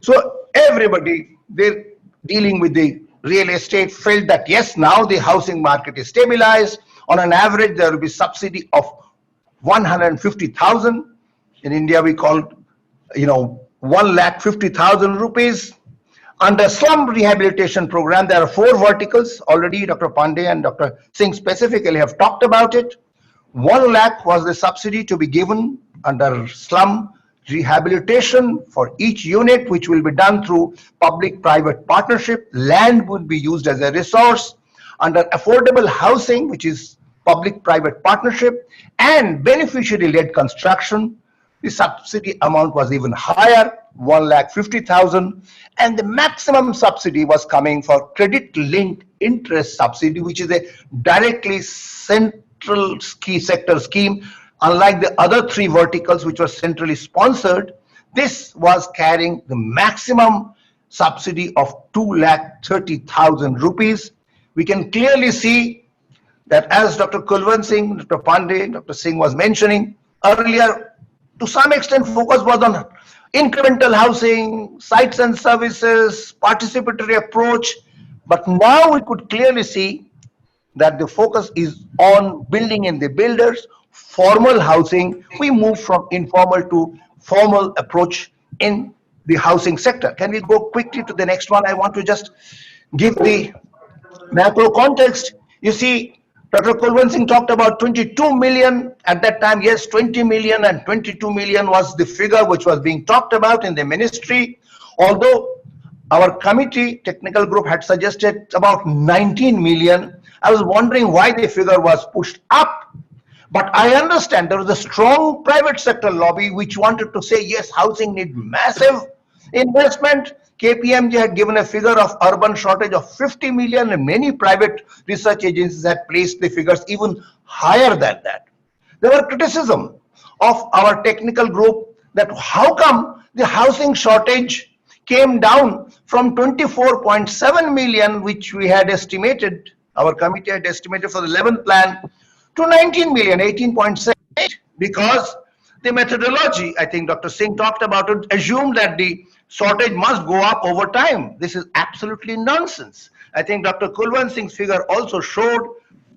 So everybody, they're dealing with the real estate, felt that yes, now the housing market is stabilized. On an average, there will be subsidy of 150,000. In India, we call, 1,50,000 rupees. Under slum rehabilitation program, there are 4 verticals. Already Dr. Pandey and Dr. Singh specifically have talked about it. 1 lakh was the subsidy to be given under slum rehabilitation for each unit, which will be done through public-private partnership. Land would be used as a resource. Under affordable housing, which is public-private partnership, and beneficiary-led construction, the subsidy amount was even higher, 1,50,000, and the maximum subsidy was coming for credit-linked interest subsidy, which is a directly central sector scheme. Unlike the other 3 verticals, which were centrally sponsored, this was carrying the maximum subsidy of 2,30,000 rupees. We can clearly see that, as Dr. Kulwant Singh, Dr. Pandey, Dr. Singh was mentioning earlier, to some extent focus was on incremental housing, sites and services, participatory approach, but now we could clearly see that the focus is on building in the builders, formal housing. We move from informal to formal approach in the housing sector. Can we go quickly to the next one? I want to just give the macro context. You see, Dr. Kulwant Singh talked about 22 million at that time. Yes, 20 million and 22 million was the figure which was being talked about in the ministry. Although our committee technical group had suggested about 19 million, I was wondering why the figure was pushed up. But I understand there was a strong private sector lobby which wanted to say, yes, housing needs massive investment. KPMG had given a figure of urban shortage of 50 million, and many private research agencies had placed the figures even higher than that. There were criticism of our technical group that how come the housing shortage came down from 24.7 million, which we had estimated, our committee had estimated for the 11th plan, to 19 million, 18.8, because the methodology, I think Dr. Singh talked about it, assumed that the shortage must go up over time. This is absolutely nonsense. I think Dr. Kulwant Singh's figure also showed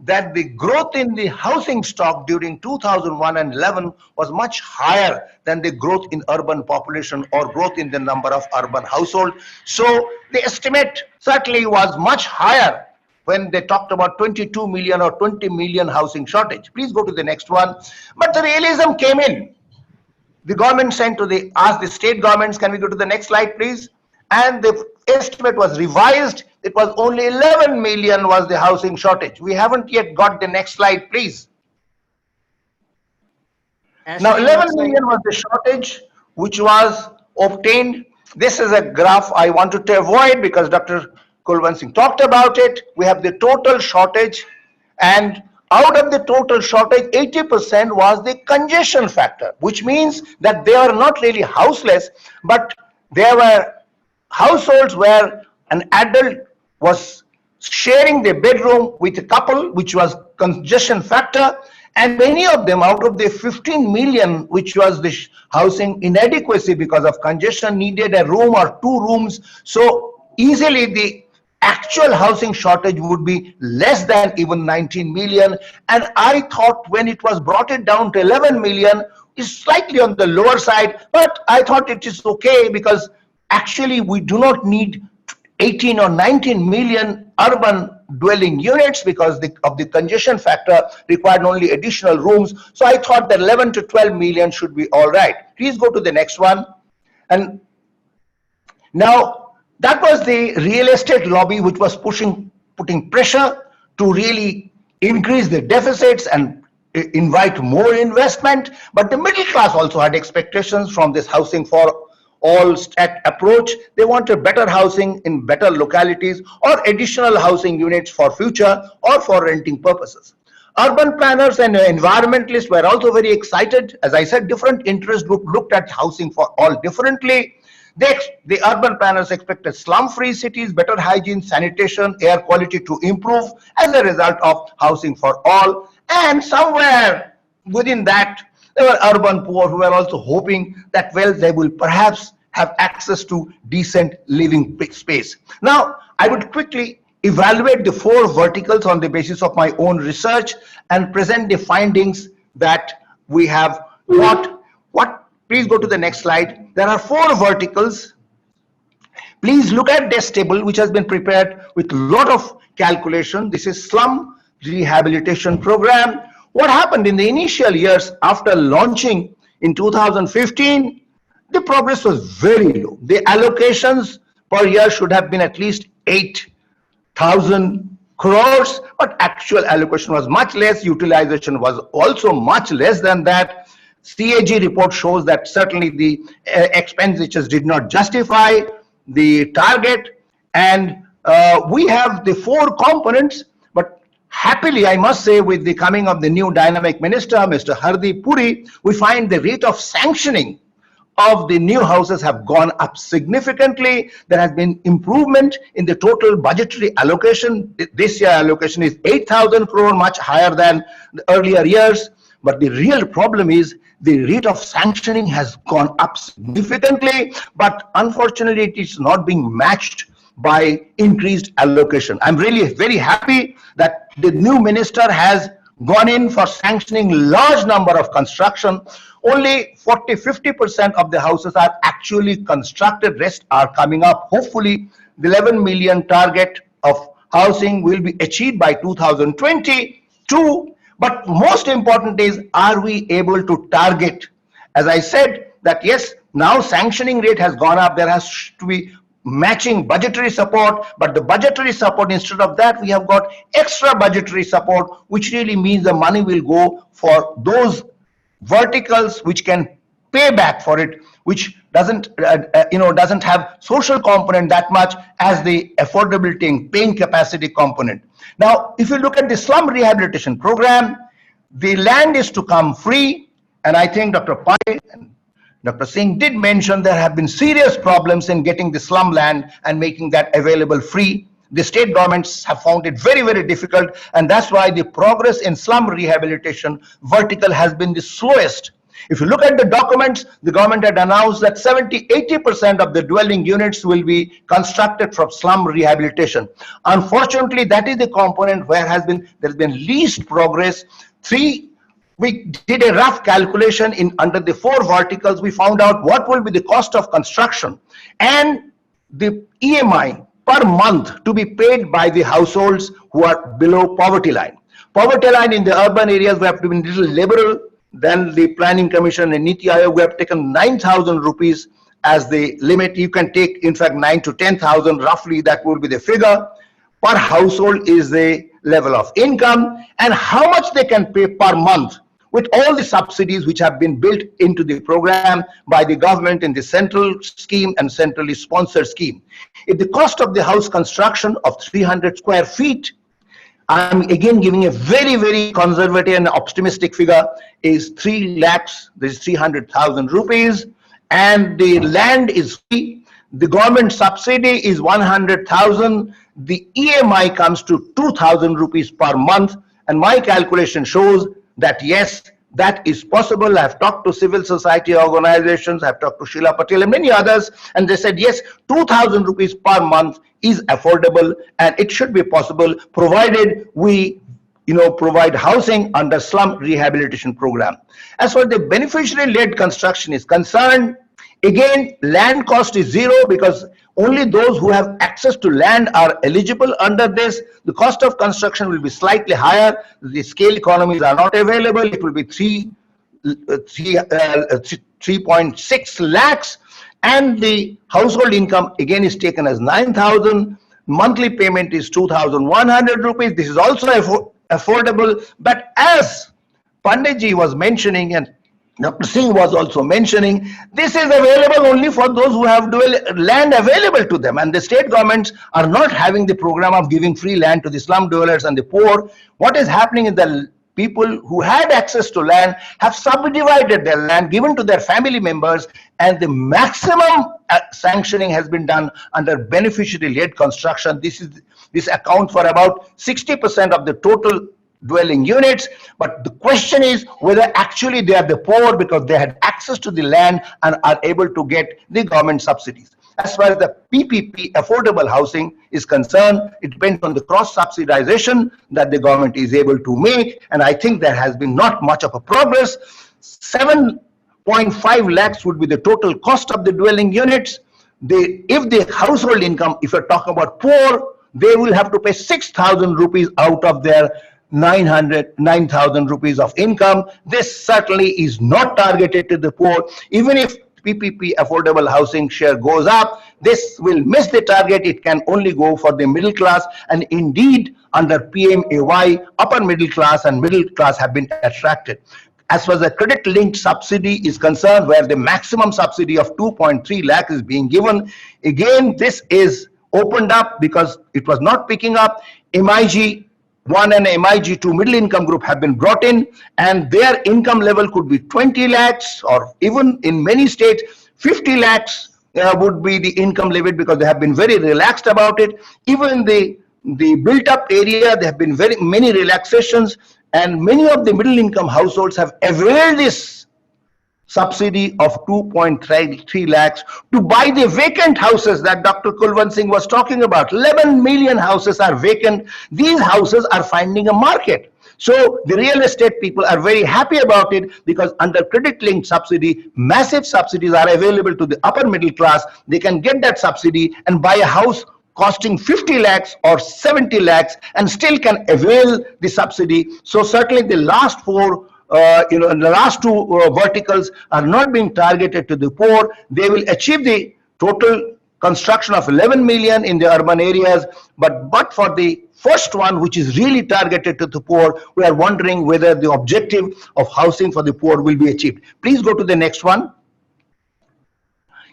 that the growth in the housing stock during 2001 and 11 was much higher than the growth in urban population or growth in the number of urban households. So the estimate certainly was much higher when they talked about 22 million or 20 million housing shortage. Please go to the next one. But the realism came in. The government asked the state governments, can we go to the next slide, please? And the estimate was revised. It was only 11 million was the housing shortage. We haven't yet got the next slide, please. Now, 11 million was the shortage which was obtained. This is a graph I wanted to avoid because Dr. Kulwant Singh talked about it. We have the total shortage, and out of the total shortage, 80% was the congestion factor, which means that they are not really houseless, but there were households where an adult was sharing their bedroom with a couple, which was congestion factor, and many of them, out of the 15 million, which was the housing inadequacy because of congestion, needed a room or 2 rooms. So easily the actual housing shortage would be less than even 19 million. And I thought when it was brought it down to 11 million, is slightly on the lower side, but I thought it is okay because actually we do not need 18 or 19 million urban dwelling units because of the congestion factor required only additional rooms. So I thought that 11 to 12 million should be all right. Please go to the next one. And now, that was the real estate lobby which was putting pressure to really increase the deficits and invite more investment. But the middle class also had expectations from this housing for all stack approach. They wanted better housing in better localities or additional housing units for future or for renting purposes. Urban planners and environmentalists were also very excited. As I said, different interest groups looked at housing for all differently. The urban planners expected slum-free cities, better hygiene, sanitation, air quality to improve as a result of housing for all. And somewhere within that, there were urban poor who were also hoping that, well, they will perhaps have access to decent living space. Now, I would quickly evaluate the 4 verticals on the basis of my own research and present the findings that we have got. Please go to the next slide. There are 4 verticals. Please look at this table, which has been prepared with a lot of calculation. This is slum rehabilitation program. What happened in the initial years after launching in 2015? The progress was very low. The allocations per year should have been at least 8,000 crores, but actual allocation was much less. Utilization was also much less than that. CAG report shows that certainly the expenditures did not justify the target, and we have the 4 components. But happily, I must say, with the coming of the new dynamic minister, Mr. Hardeep Puri, we find the rate of sanctioning of the new houses have gone up significantly. There has been improvement in the total budgetary allocation. This year allocation is 8,000 crore, much higher than the earlier years. But the real problem is the rate of sanctioning has gone up significantly, but unfortunately it is not being matched by increased allocation. I'm really very happy that the new minister has gone in for sanctioning large number of construction. Only 40-50% of the houses are actually constructed, rest are coming up. Hopefully the 11 million target of housing will be achieved by 2022. But most important is, are we able to target? As I said, that yes, now sanctioning rate has gone up. There has to be matching budgetary support, but the budgetary support, instead of that, we have got extra budgetary support, which really means the money will go for those verticals which can pay back for it, which doesn't doesn't have social component that much as the affordability and paying capacity component. Now, if you look at the slum rehabilitation program, the land is to come free, and I think Dr. Pandey and Dr. Singh did mention there have been serious problems in getting the slum land and making that available free. The state governments have found it very, very difficult, and that's why the progress in slum rehabilitation vertical has been the slowest. If you look at the documents, the government had announced that 70-80% of the dwelling units will be constructed from slum rehabilitation. Unfortunately, that is the component where there has been least progress. We did a rough calculation under the 4 verticals. We found out what will be the cost of construction and the EMI per month to be paid by the households who are below poverty line. Poverty line in the urban areas, we have to be a little liberal than the Planning Commission and Niti Aayog. We have taken 9,000 rupees as the limit. You can take, in fact, 9 to 10,000, roughly that will be the figure. Per household is the level of income and how much they can pay per month with all the subsidies which have been built into the program by the government in the central scheme and centrally sponsored scheme. If the cost of the house construction of 300 square feet, I'm again giving a very, very conservative and optimistic figure, is 3 lakhs, this is 300,000 rupees, and the land is free. The government subsidy is 100,000. The EMI comes to 2,000 rupees per month, and my calculation shows that yes, that is possible. I've talked to civil society organizations, I've talked to Sheila Patel and many others, and they said yes, 2,000 rupees per month is affordable and it should be possible, provided we provide housing under slum rehabilitation program. As for the beneficiary-led construction is concerned, again, land cost is 0 because only those who have access to land are eligible under this. The cost of construction will be slightly higher. The scale economies are not available. It will be 3.6 lakhs, and the household income again is taken as 9,000. Monthly payment is 2,100 rupees. This is also affordable, but as Pandeyji was mentioning and Dr. Singh was also mentioning, this is available only for those who have land available to them, and the state governments are not having the program of giving free land to the slum dwellers and the poor. What is happening is the people who had access to land have subdivided their land, given to their family members, and the maximum sanctioning has been done under beneficiary-led construction. This accounts for about 60% of the total dwelling units, but the question is whether actually they are the poor because they had access to the land and are able to get the government subsidies. As far as the PPP affordable housing is concerned, it depends on the cross subsidization that the government is able to make, and I think there has been not much of a progress. 7.5 lakhs would be the total cost of the dwelling units. If the household income, if you're talking about poor, they will have to pay 6,000 rupees out of their 9,000 rupees of income. This certainly is not targeted to the poor. Even if PPP affordable housing share goes up, this will miss the target. It can only go for the middle class, and indeed under PMAY, upper middle class and middle class have been attracted. As far as the credit linked subsidy is concerned, where the maximum subsidy of 2.3 lakh is being given, again this is opened up because it was not picking up. MIG 1 and MIG 2 middle income group have been brought in, and their income level could be 20 lakhs, or even in many states 50 lakhs would be the income limit, because they have been very relaxed about it. Even the built up area, there have been very many relaxations, and many of the middle income households have availed this subsidy of 2.3 lakhs to buy the vacant houses that Dr. Kulwant Singh was talking about. 11 million houses are vacant. These houses are finding a market. So the real estate people are very happy about it, because under credit linked subsidy, massive subsidies are available to the upper middle class. They can get that subsidy and buy a house costing 50 lakhs or 70 lakhs and still can avail the subsidy. So certainly the last four the last two verticals are not being targeted to the poor. They will achieve the total construction of 11 million in the urban areas, but for the first one, which is really targeted to the poor, we are wondering whether the objective of housing for the poor will be achieved. Please go to the next one.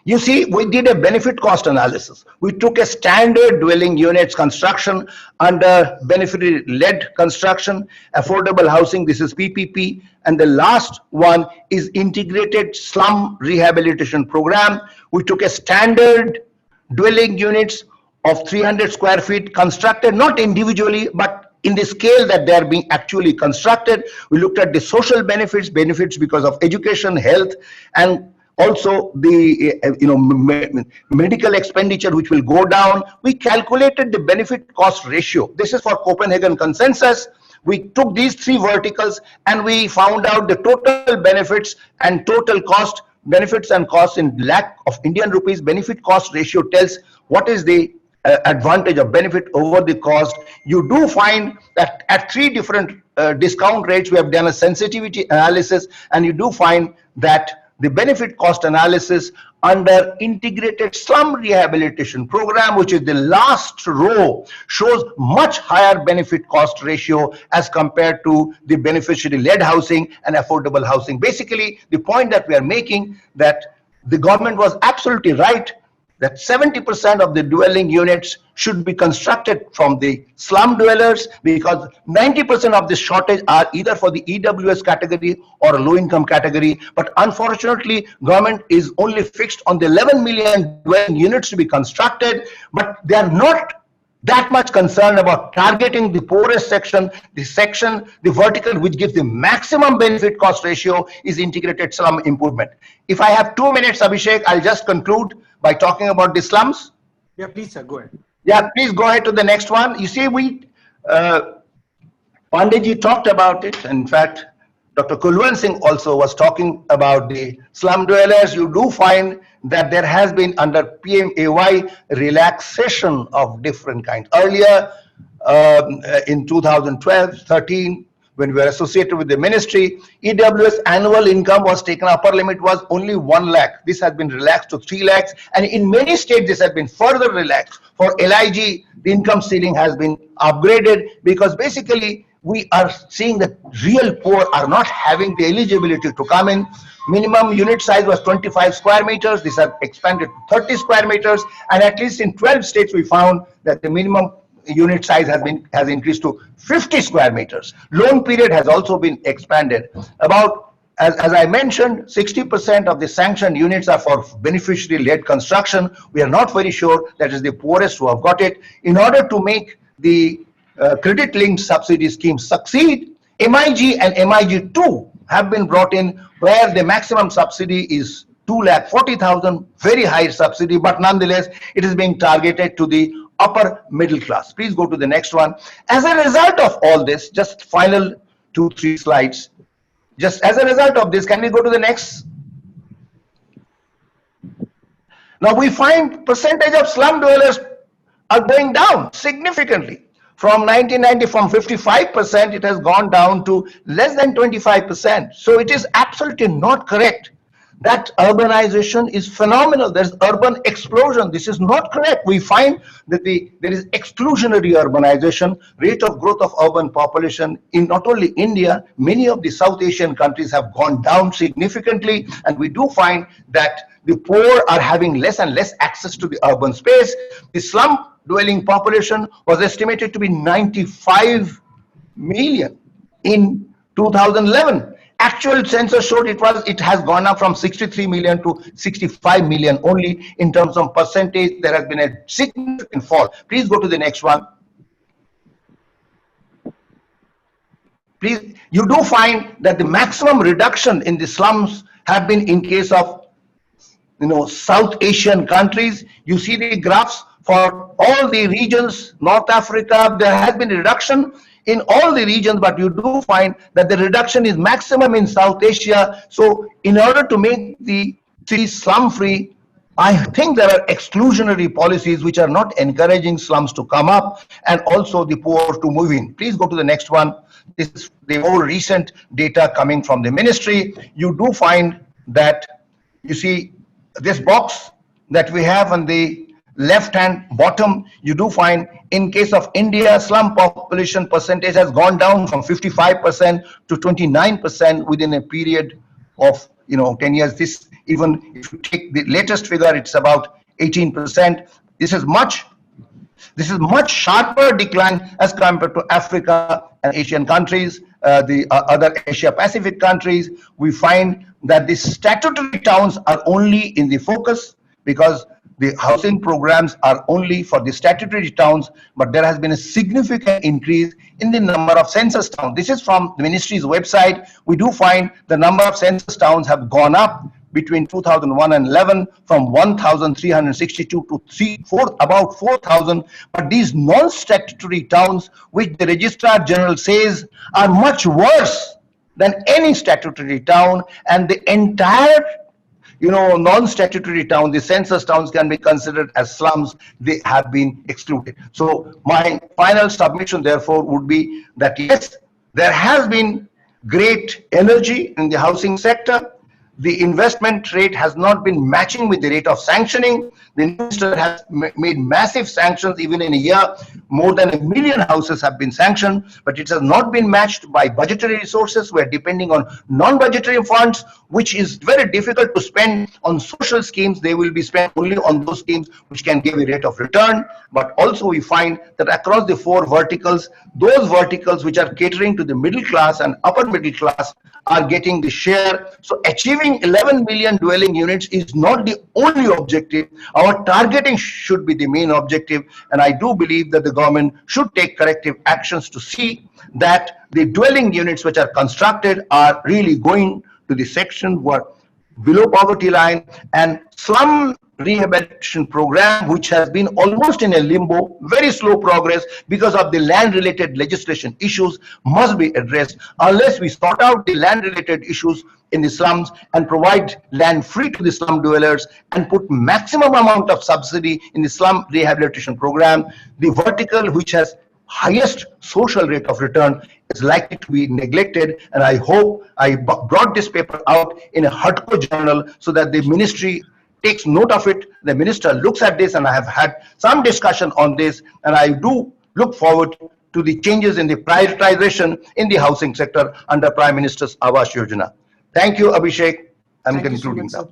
You see, we did a benefit cost analysis. We took a standard dwelling units construction under beneficiary-led construction, affordable housing, this is PPP, and the last one is integrated slum rehabilitation program. We took a standard dwelling units of 300 square feet constructed, not individually, but in the scale that they are being actually constructed. We looked at the social benefits because of education, health, and also the medical expenditure, which will go down. We calculated the benefit cost ratio. This is for Copenhagen consensus. We took these three verticals and we found out the total benefits and total cost, benefits and costs in lakh of Indian rupees. Benefit cost ratio tells what is the advantage of benefit over the cost. You do find that at three different discount rates, we have done a sensitivity analysis, and you do find that the benefit cost analysis under integrated slum rehabilitation program, which is the last row, shows much higher benefit cost ratio as compared to the beneficiary-led housing and affordable housing. Basically, the point that we are making, that the government was absolutely right that 70% of the dwelling units should be constructed from the slum dwellers, because 90% of the shortage are either for the EWS category or low income category. But unfortunately, government is only fixed on the 11 million dwelling units to be constructed, but they are not that much concerned about targeting the poorest section. The vertical which gives the maximum benefit cost ratio is integrated slum improvement. If I have 2 minutes, Abhishek, I'll just conclude by talking about the slums. Yeah, please, sir, go ahead. Yeah, please go ahead to the next one. You see, Panditji talked about it. In fact, Dr. Kulwant Singh also was talking about the slum dwellers. You do find that there has been under PMAY relaxation of different kinds. Earlier, in 2012-13, when we were associated with the ministry, EWS annual income was taken, upper limit was only 1 lakh. This has been relaxed to 3 lakhs. And in many states, this has been further relaxed. For LIG, the income ceiling has been upgraded, because basically we are seeing that real poor are not having the eligibility to come in. Minimum unit size was 25 square meters. These have expanded to 30 square meters. And at least in 12 states, we found that the minimum unit size has increased to 50 square meters. Loan period has also been expanded. About, as I mentioned, 60% of the sanctioned units are for beneficiary-led construction. We are not very sure that is the poorest who have got it. In order to make the credit-linked subsidy schemes succeed, MIG and MIG2 have been brought in where the maximum subsidy is 2,40,000, very high subsidy, but nonetheless, it is being targeted to the upper middle class. Please go to the next one. As a result of all this, just final 2-3 slides. Just as a result of this, can we go to the next? Now we find percentage of slum dwellers are going down significantly. From 1990, from 55%, it has gone down to less than 25%. So it is absolutely not correct that urbanization is phenomenal. There's urban explosion. This is not correct. We find that there is exclusionary urbanization, rate of growth of urban population in not only India, many of the South Asian countries have gone down significantly. And we do find that the poor are having less and less access to the urban space. The slum dwelling population was estimated to be 95 million in 2011. Actual census showed it has gone up from 63 million to 65 million only. In terms of percentage, there has been a significant fall. Please go to the next one. Please, you do find that the maximum reduction in the slums have been in case of South Asian countries. You see the graphs for all the regions. North Africa, there has been a reduction in all the regions, but you do find that the reduction is maximum in South Asia. So in order to make the cities slum free, I think there are exclusionary policies which are not encouraging slums to come up and also the poor to move in. Please go to the next one. This is the more recent data coming from the ministry. You do find that, you see this box that we have on the left hand bottom, you do find in case of India, slum population percentage has gone down from 55% to 29% within a period of 10 years. This, even if you take the latest figure, it's about 18%. This is much sharper decline as compared to Africa and Asian countries, the other Asia Pacific countries. We find that the statutory towns are only in the focus because the housing programs are only for the statutory towns, but there has been a significant increase in the number of census towns. This is from the ministry's website. We do find the number of census towns have gone up between 2001 and 11 from 1,362 to about 4,000. But these non-statutory towns, which the Registrar General says are much worse than any statutory town, and the entire non-statutory towns, the census towns can be considered as slums, they have been excluded. So my final submission therefore would be that yes, there has been great energy in the housing sector. The investment rate has not been matching with the rate of sanctioning. The minister has made massive sanctions. Even in a year, more than 1 million houses have been sanctioned, but it has not been matched by budgetary resources. We are depending on non-budgetary funds, which is very difficult to spend on social schemes. They will be spent only on those schemes which can give a rate of return. But also we find that across the 4 verticals, those verticals which are catering to the middle class and upper middle class are getting the share. So achieving 11 million dwelling units is not the only objective. Our targeting should be the main objective, and I do believe that the government should take corrective actions to see that the dwelling units which are constructed are really going to the section who are below poverty line, and slum rehabilitation program, which has been almost in a limbo, very slow progress because of the land related legislation issues, must be addressed. Unless we sort out the land related issues in the slums and provide land free to the slum dwellers and put maximum amount of subsidy in the slum rehabilitation program, the vertical which has highest social rate of return is likely to be neglected. And I hope I brought this paper out in a HUDCO journal so that the ministry takes note of it, the minister looks at this, and I have had some discussion on this, and I do look forward to the changes in the prioritization in the housing sector under Prime Minister's Awas Yojana. Thank you, Abhishek. I'm concluding now.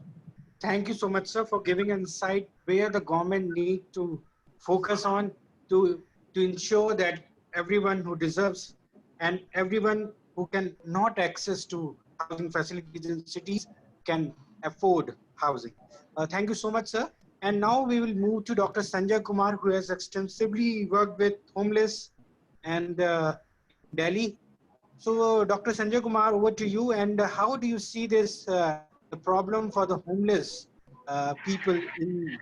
Thank you so much, sir, for giving insight where the government need to focus on to ensure that everyone who deserves and everyone who can not access to housing facilities in cities can afford housing. Thank you so much, sir. And now we will move to Dr. Sanjay Kumar, who has extensively worked with homeless and Delhi. So, Dr. Sanjay Kumar, over to you. And how do you see this the problem for the homeless people in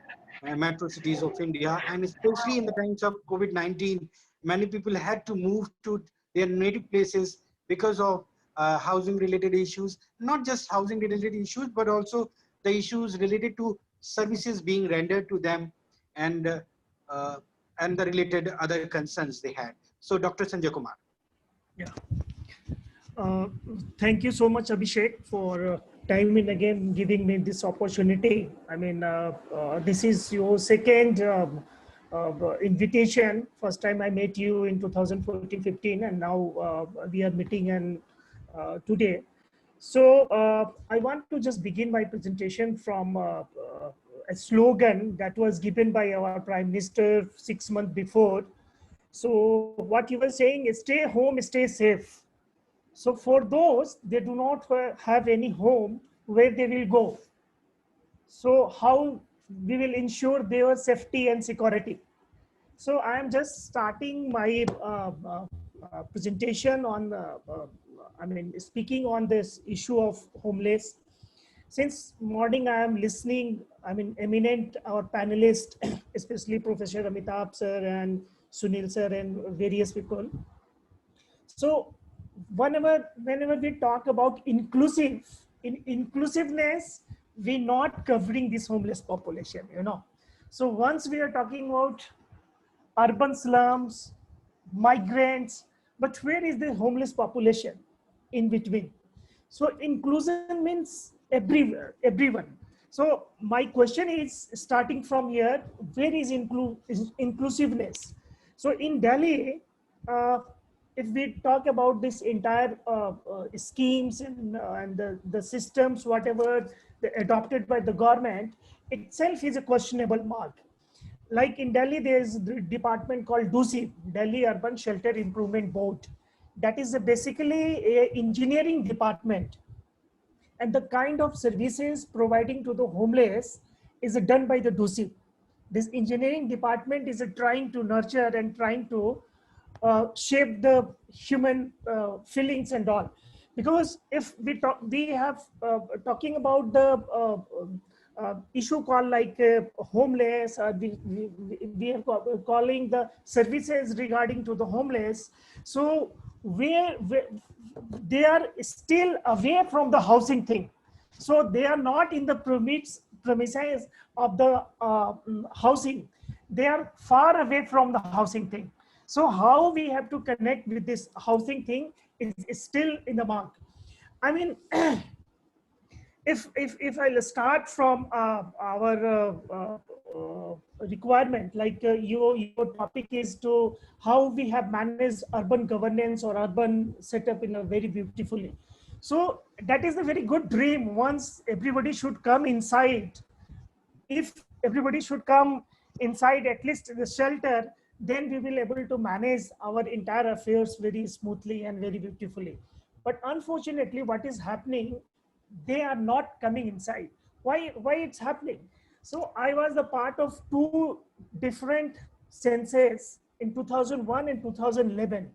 metro cities of India, and especially in the times of COVID-19, many people had to move to their native places because of housing-related issues. Not just housing-related issues, but also the issues related to services being rendered to them, and uh, and the related other concerns they had. So, Dr. Sanjay Kumar. Yeah. Uh, Thank you so much, Abhishek, for time and again giving me this opportunity. I mean, this is your second invitation. First time I met you in 2014-15, and now we are meeting and today. So I want to just begin my presentation from a slogan that was given by our Prime Minister 6 months before. So what you were saying is, stay home, stay safe. So for those, they do not have any home where they will go. So how we will ensure their safety and security? So I am just starting my presentation on, speaking on this issue of homeless. Since morning I am listening, eminent our panelists, especially Professor Amitabh sir and Sunil sir and various people. So whenever we talk about inclusiveness, we're not covering this homeless population, you know. So once we are talking about urban slums, migrants, but where is the homeless population in between? So inclusion means everywhere, everyone. So my question is, starting from here, where is inclusiveness? So in Delhi, if we talk about this entire schemes and the systems, whatever adopted by the government, itself is a questionable mark. Like in Delhi, there's the department called DUSI, Delhi Urban Shelter Improvement Board. That is basically a engineering department. And the kind of services providing to the homeless is done by the DUSI. This engineering department is trying to nurture and trying to shape the human feelings and all. Because if we have talking about the issue called like homeless, we are calling the services regarding to the homeless. So where they are still away from the housing thing. So they are not in the premises of the housing. They are far away from the housing thing. So how we have to connect with this housing thing is still in the mark. I mean, if I'll start from our requirement, like your topic is to how we have managed urban governance or urban setup in a very beautifully. So that is a very good dream. Once everybody should come inside, if everybody should come inside at least the shelter, then we will able to manage our entire affairs very smoothly and very beautifully. But unfortunately, what is happening, they are not coming inside. Why it's happening? So I was a part of two different census in 2001 and 2011.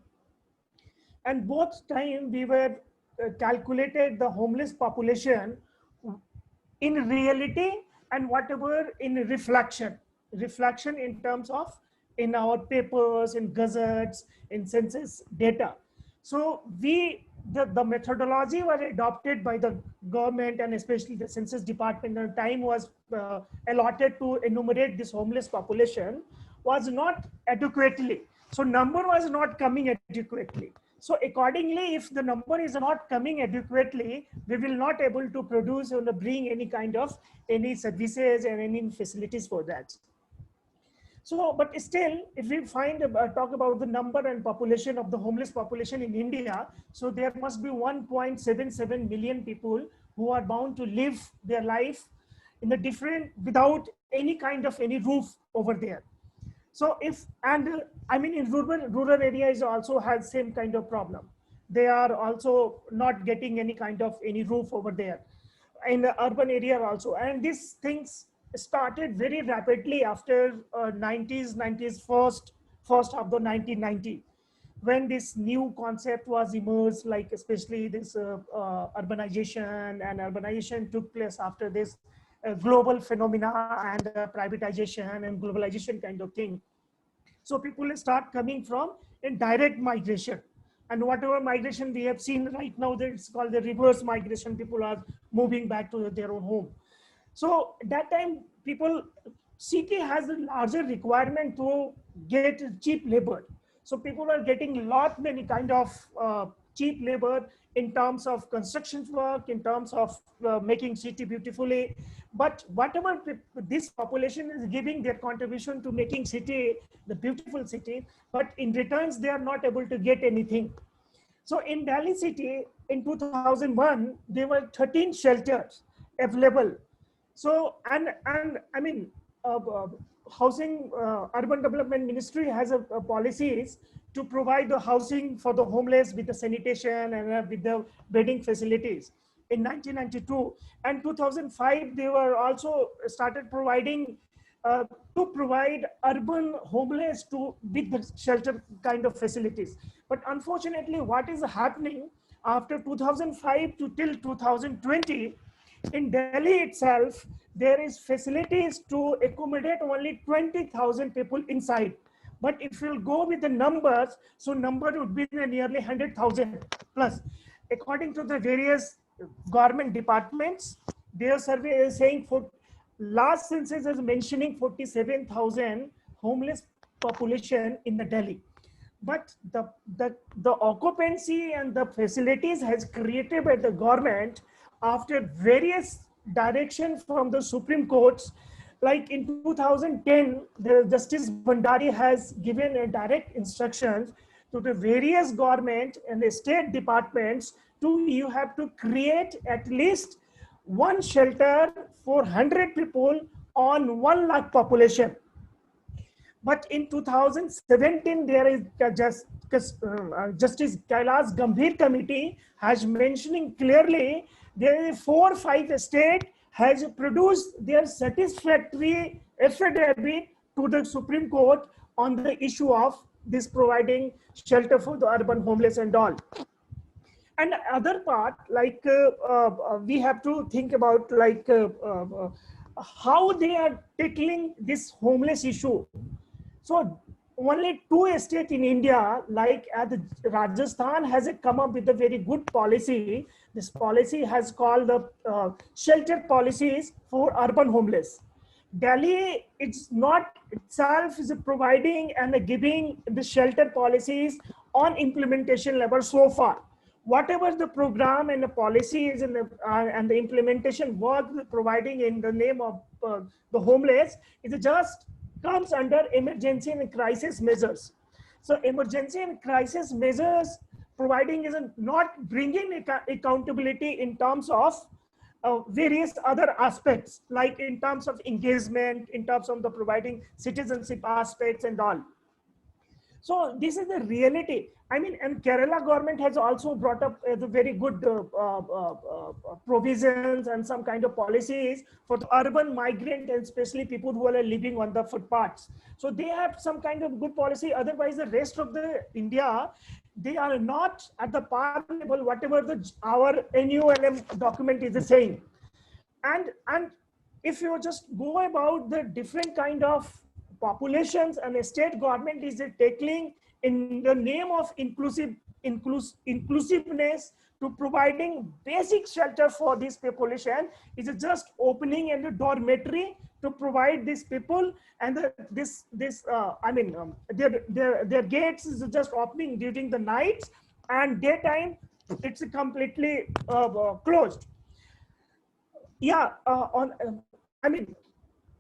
And both time we were calculated the homeless population in reality and whatever in reflection in terms of in our papers, in gazettes, in census data. So the methodology was adopted by the government and especially the census department, and time was allotted to enumerate this homeless population was not adequately. So number was not coming adequately. So accordingly, if the number is not coming adequately, we will not able to produce or bring any kind of any services and any facilities for that. So, but still, if we talk about the number and population of the homeless population in India, so there must be 1.77 million people who are bound to live their life in a different, without any kind of any roof over there. So in rural areas also has same kind of problem. They are also not getting any kind of any roof over there. In the urban area also, and these things started very rapidly after 90s first half of the 1990. when this new concept was emerged, like especially this urbanization, and urbanization took place after this global phenomena and privatization and globalization kind of thing. So people start coming from in direct migration. And whatever migration we have seen right now, it's called the reverse migration. People are moving back to their own home. So that time people, city has a larger requirement to get cheap labor. So people are getting lot many kind of cheap labor in terms of construction work, in terms of making city beautifully. But whatever this population is giving their contribution to making city the beautiful city, but in returns they are not able to get anything. So in Delhi city in 2001, there were 13 shelters available. So, and I mean, housing, urban development ministry has a policies to provide the housing for the homeless with the sanitation and with the bedding facilities in 1992. And 2005, they were also started providing to provide urban homeless to with the shelter kind of facilities. But unfortunately, what is happening after 2005 to till 2020, in Delhi itself, there is facilities to accommodate only 20,000 people inside. But if you'll go with the numbers, so number would be nearly 100,000 plus. According to the various government departments, their survey is saying for last census is mentioning 47,000 homeless population in the Delhi. But the occupancy and the facilities has created by the government after various direction from the Supreme Courts. Like in 2010, the Justice Bhandari has given a direct instructions to the various government and the state departments to, you have to create at least one shelter for 100 people on 1 lakh population. But in 2017, there is Justice Kailash Gambhir committee has mentioning clearly there is 4 or 5 states has produced their satisfactory affidavit to the Supreme Court on the issue of this providing shelter for the urban homeless and all. And other part, like we have to think about like how they are tackling this homeless issue. So only 2 states in India, like Rajasthan, has come up with a very good policy. This policy has called the shelter policies for urban homeless. Delhi, it's not itself is providing and giving the shelter policies on implementation level so far. Whatever the program and the policy is in the, and the implementation work providing in the name of the homeless, it just comes under emergency and crisis measures. So emergency and crisis measures providing is not bringing accountability in terms of various other aspects, like in terms of engagement, in terms of the providing citizenship aspects and all. So this is the reality. I mean, and Kerala government has also brought up the very good provisions and some kind of policies for the urban migrant and especially people who are living on the footpaths. So they have some kind of good policy. Otherwise, the rest of the India, they are not at the par level, whatever our NULM document is saying. And if you just go about the different kind of populations and the state government is tackling in the name of inclusiveness to providing basic shelter for this population, is just opening a dormitory to provide these people, and their gates is just opening during the nights, and daytime it's completely closed. Yeah,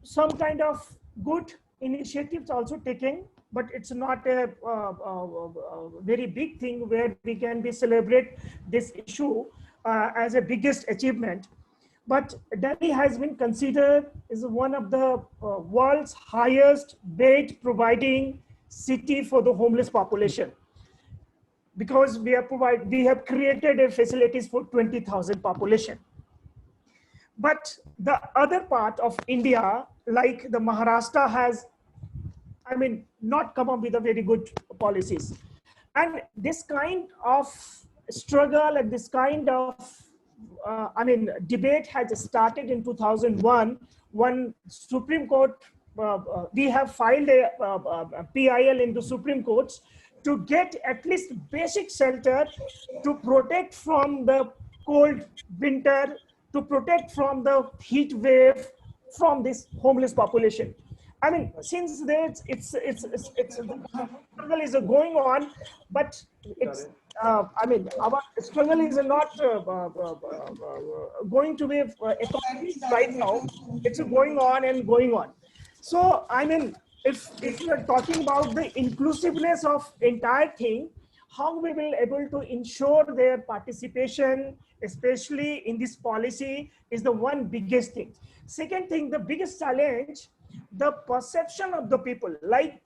some kind of good initiatives also taken, but it's not a very big thing where we can celebrate this issue as a biggest achievement. But Delhi has been considered as one of the world's highest bed providing city for the homeless population, because we have created a facilities for 20,000 population. But the other part of India, like the Maharashtra, has not come up with a very good policies. And this kind of struggle and this kind of, debate has started in 2001 when Supreme Court, we have filed a PIL into Supreme Courts to get at least basic shelter to protect from the cold winter, to protect from the heat wave, from this homeless population. I mean, since there's it's the struggle is going on, but it's our struggle is not going to be accomplished right now. It's going on and going on. So I mean, if we are talking about the inclusiveness of entire thing, how we will able to ensure their participation, especially in this policy, is the one biggest thing. Second thing, the biggest challenge, the perception of the people. Like,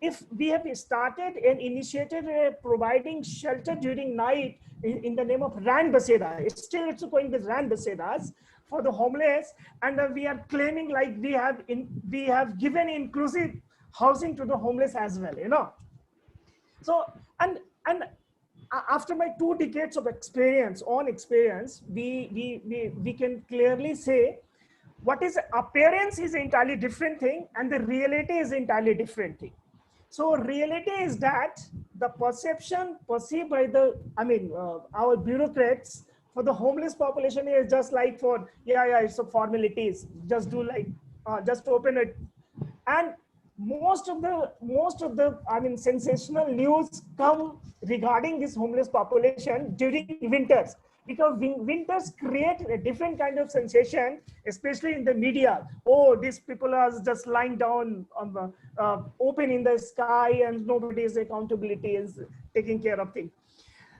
if we have started and initiated providing shelter during night in the name of Ran Basera, it's going with Ran Baseras for the homeless, and we are claiming like we have given inclusive housing to the homeless as well, you know. So and after my 2 decades of experience, we can clearly say what is appearance is entirely different thing and the reality is entirely different thing. So reality is that the perception perceived by the, our bureaucrats for the homeless population is just like for, it's a formalities, just do like, just open it. And most of the sensational news come regarding this homeless population during winters, because winters create a different kind of sensation, especially in the media. Oh, these people are just lying down on the open in the sky, and nobody's accountability is taking care of things.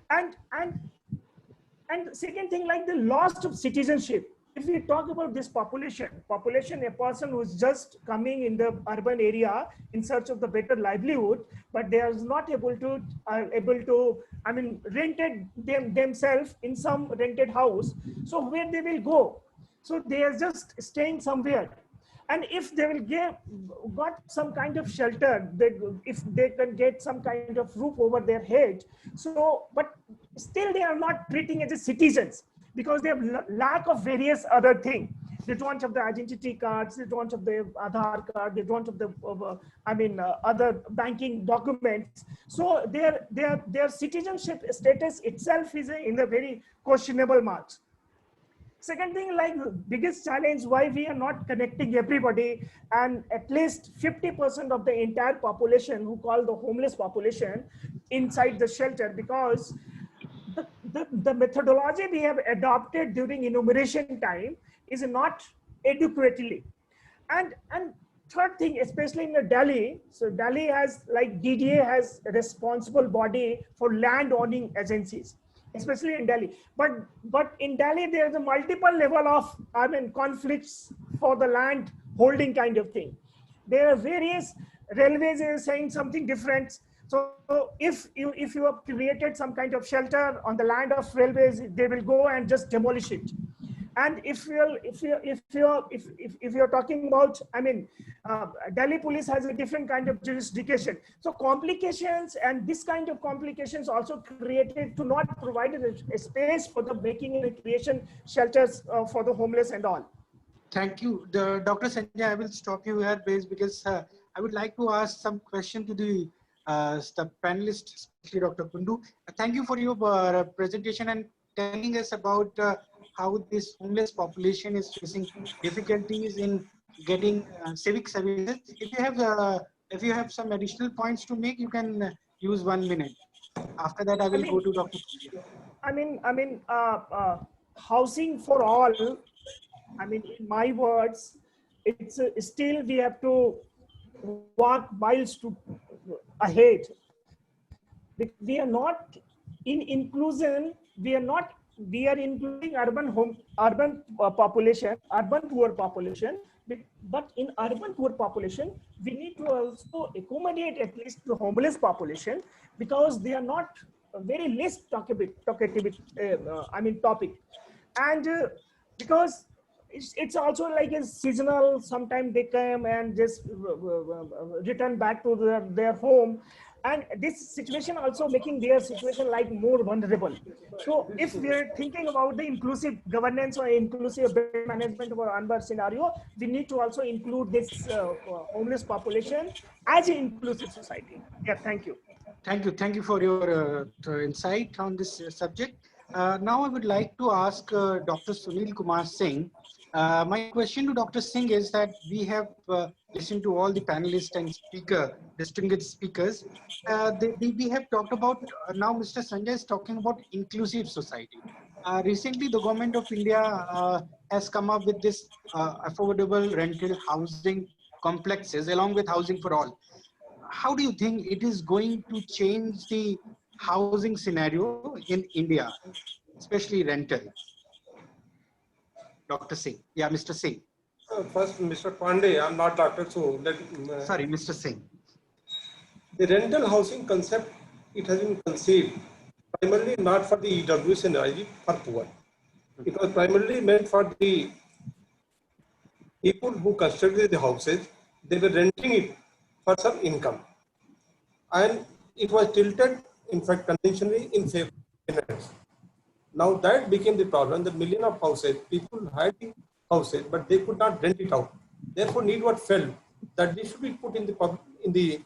And second thing, like the loss of citizenship. If we talk about this population, a person who's just coming in the urban area in search of the better livelihood, but they are not able to rented themselves in some rented house. So where they will go? So they are just staying somewhere. And if they will got some kind of shelter, if they can get some kind of roof over their head, so, but still they are not treating as citizens, because they have lack of various other things. They don't have the identity cards, they don't have the Aadhaar card, they don't have the other banking documents. So their citizenship status itself is in a very questionable marks. Second thing, like the biggest challenge why we are not connecting everybody, and at least 50% of the entire population who call the homeless population inside the shelter, because the methodology we have adopted during enumeration time is not adequately. And third thing, especially in the Delhi, so Delhi has, like DDA has a responsible body for land owning agencies, especially in Delhi. But in Delhi, there's a multiple level of conflicts for the land holding kind of thing. There are various railways is saying something different. So if you have created some kind of shelter on the land of railways, they will go and just demolish it. And if you're talking about, Delhi police has a different kind of jurisdiction. So complications, and this kind of complications also created to not provide a space for the making and creation shelters for the homeless and all. Thank you, Dr. Sanjay. I will stop you here, because I would like to ask some question to the panelists, especially Dr. Kundu. Thank you for your presentation and telling us about how this homeless population is facing difficulties in getting civic services. If you have some additional points to make, you can use 1 minute. After that, I will go to Dr. Kundu. Housing for all. In my words, it's still we have to walk miles ahead. We are not in inclusion. We are including urban population, urban poor population. But in urban poor population, we need to also accommodate at least the homeless population, because they are not very less talkative topic, and because it's also like a seasonal. Sometimes they come and just return back to their home, And this situation also making their situation like more vulnerable. So if we are thinking about the inclusive governance or inclusive management of our urban scenario, we need to also include this homeless population as an inclusive society. Yeah, thank you. Thank you for your insight on this subject. Now I would like to ask Dr. Sunil Kumar Singh. My question to Dr. Singh is that we have listened to all the panelists and distinguished speakers. We have talked about, now Mr. Sanjay is talking about inclusive society. Recently, the government of India has come up with this affordable rental housing complexes along with housing for all. How do you think it is going to change the housing scenario in India, especially rental? Dr. Singh. Yeah, Mr. Singh. First, Mr. Pandey, I'm not doctor, so Sorry, Mr. Singh. The rental housing concept, it has been conceived primarily not for the EWS and IG for poor. It was primarily meant for the people who constructed the houses. They were renting it for some income. And it was tilted, in fact, conventionally in favor of tenants. Now that became the problem. The million of houses, people had the houses, but they could not rent it out. Therefore, need what felt that this should be put in the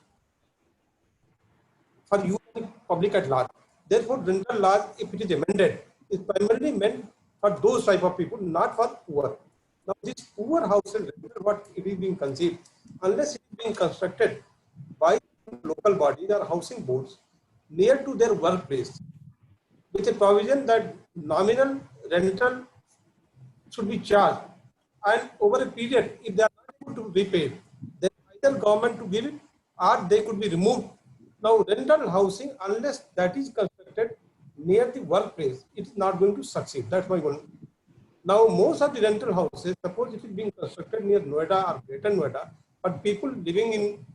for use of the public at large. Therefore, rental laws, if it is amended, is primarily meant for those type of people, not for poor. Now, this poor houses, what it is being conceived, unless it is being constructed by local bodies or housing boards near to their workplace, with a provision that nominal rental should be charged, and over a period, if they are not able to be paid, then either government to give it or they could be removed. Now, rental housing, unless that is constructed near the workplace, it is not going to succeed. That's my one. Now, most of the rental houses, suppose it is being constructed near Noida or Greater Noida, but people living in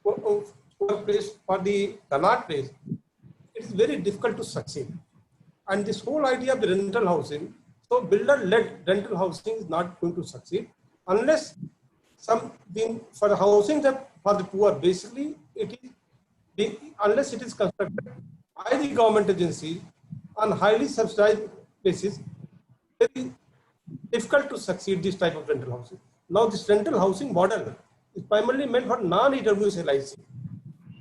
workplace for the Kannaught place, it's very difficult to succeed. And this whole idea of the rental housing, so builder-led rental housing is not going to succeed unless something for the housing that for the poor, basically it is unless it is constructed by the government agency on highly subsidized basis, very difficult to succeed this type of rental housing. Now this rental housing model is primarily meant for non-EWS LIC.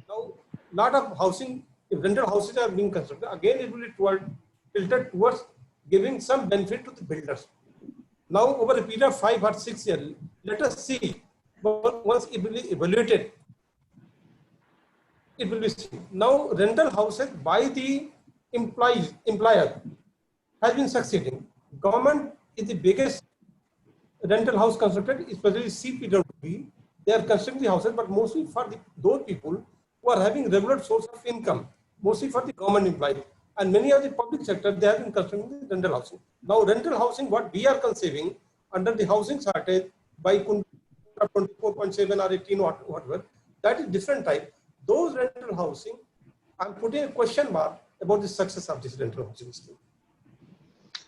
Now, lot of housing, if rental houses are being constructed, again it will be tilted towards giving some benefit to the builders. Now, over a period of 5 or 6 years, let us see. But once it will be evaluated, it will be seen. Now, rental houses by the employer has been succeeding. Government is the biggest rental house constructed, especially CPWD. They are constructing the houses, but mostly for those people who are having regular source of income, mostly for the government employees. And many of the public sector, they have been constructing the rental housing. Now, rental housing, what we are conceiving under the housing shortage by 24.7 or 18 or whatever, that is different type. Those rental housing, I'm putting a question mark about the success of this rental housing scheme.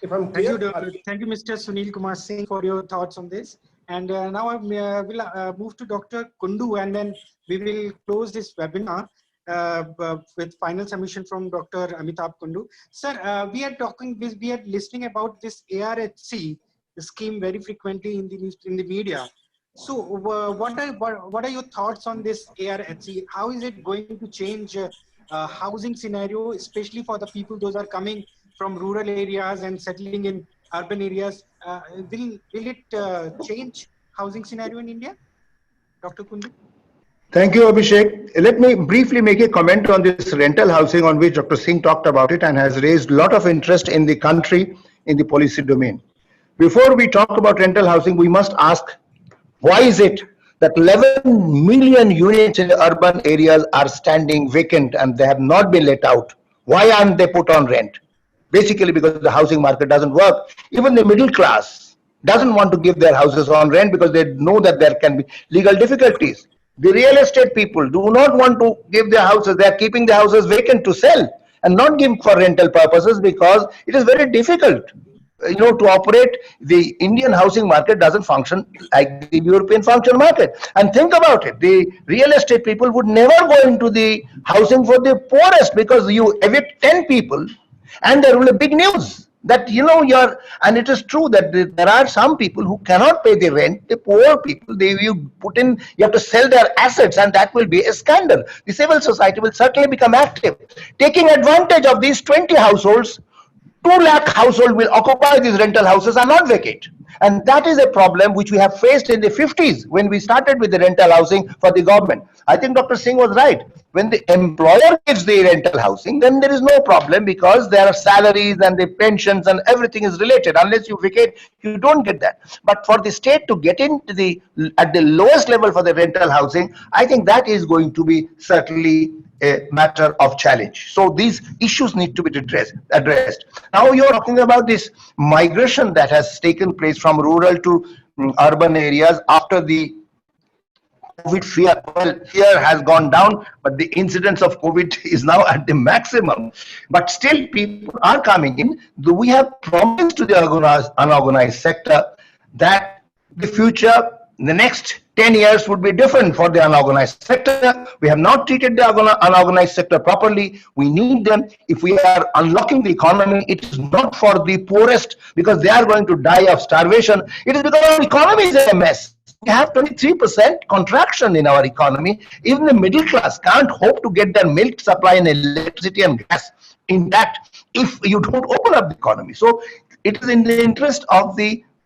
If I'm clear, thank you, Mr. Sunil Kumar Singh, for your thoughts on this. And now I will move to Dr. Kundu, and then we will close this webinar with final submission from Dr. Amitabh Kundu. Sir, we are listening about this ARHC scheme very frequently in the media. So, what are your thoughts on this ARHC? How is it going to change housing scenario, especially for the people those are coming from rural areas and settling in urban areas? Will it change housing scenario in India, Dr. Kundu? Thank you, Abhishek. Let me briefly make a comment on this rental housing on which Dr. Singh talked about it and has raised a lot of interest in the country in the policy domain. Before we talk about rental housing, we must ask, why is it that 11 million units in urban areas are standing vacant and they have not been let out? Why aren't they put on rent? Basically because the housing market doesn't work. Even the middle class doesn't want to give their houses on rent because they know that there can be legal difficulties. The real estate people do not want to give their houses. They are keeping the houses vacant to sell and not give for rental purposes because it is very difficult to operate, the Indian housing market doesn't function like the European function market. And think about it, the real estate people would never go into the housing for the poorest, because you evict 10 people and there will be big news that you're, and it is true that there are some people who cannot pay the rent, the poor people, you have to sell their assets, and that will be a scandal. The civil society will certainly become active, taking advantage of these 20 households. 2 lakh households will occupy these rental houses and not vacate. And that is a problem which we have faced in the 50s when we started with the rental housing for the government. I think Dr. Singh was right. When the employer gives the rental housing, then there is no problem, because there are salaries and the pensions and everything is related. Unless you vacate, you don't get that. But for the state to get into at the lowest level for the rental housing, I think that is going to be certainly a matter of challenge. So these issues need to be addressed. Now you're talking about this migration that has taken place from rural to urban areas after the COVID fear. Well, fear has gone down, but the incidence of COVID is now at the maximum. But still, people are coming in. We have promised to the unorganized sector that the future, the next 10 years would be different for the unorganized sector. We have not treated the unorganized sector properly. We need them. If we are unlocking the economy, it is not for the poorest, because they are going to die of starvation. It is because our economy is a mess. We have 23% contraction in our economy. Even the middle class can't hope to get their milk supply and electricity and gas intact if you don't open up the economy. So it is in the interest of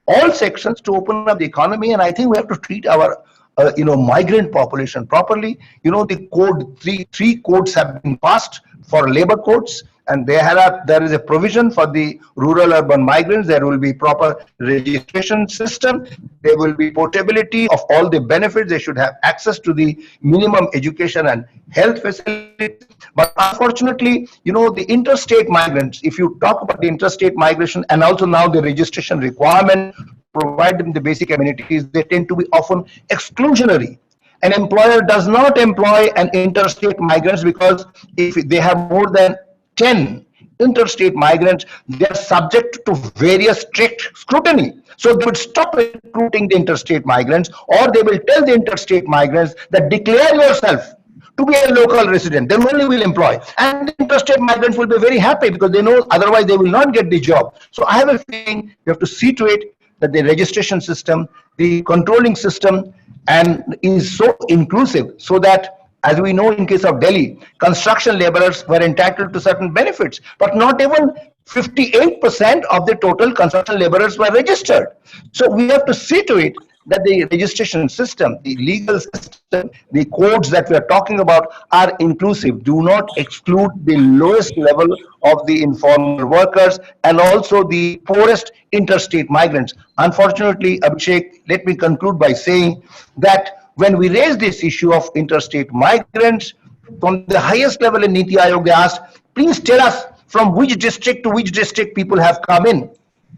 all sections to open up the economy, and I think we have to treat our migrant population properly. The code, three codes have been passed for labor codes, and there is a provision for the rural urban migrants. There will be proper registration system. There will be portability of all the benefits. They should have access to the minimum education and health facilities. But unfortunately, the interstate migrants, if you talk about the interstate migration and also now the registration requirement, provide them the basic amenities, they tend to be often exclusionary. An employer does not employ an interstate migrants, because if they have more than 10 interstate migrants, they are subject to various strict scrutiny. So they would stop recruiting the interstate migrants, or they will tell the interstate migrants that declare yourself to be a local resident, then only will employ. And the interstate migrants will be very happy, because they know otherwise they will not get the job. So I have a feeling you have to see to it that the registration system, the controlling system, and is so inclusive, so that, as we know in case of Delhi, construction laborers were entitled to certain benefits, but not even 58% of the total construction laborers were registered. So we have to see to it that the registration system, the legal system, the codes that we are talking about are inclusive, do not exclude the lowest level of the informal workers and also the poorest interstate migrants. Unfortunately, Abhishek, let me conclude by saying that when we raised this issue of interstate migrants, from the highest level in Niti Aayog, they asked, please tell us from which district to which district people have come in.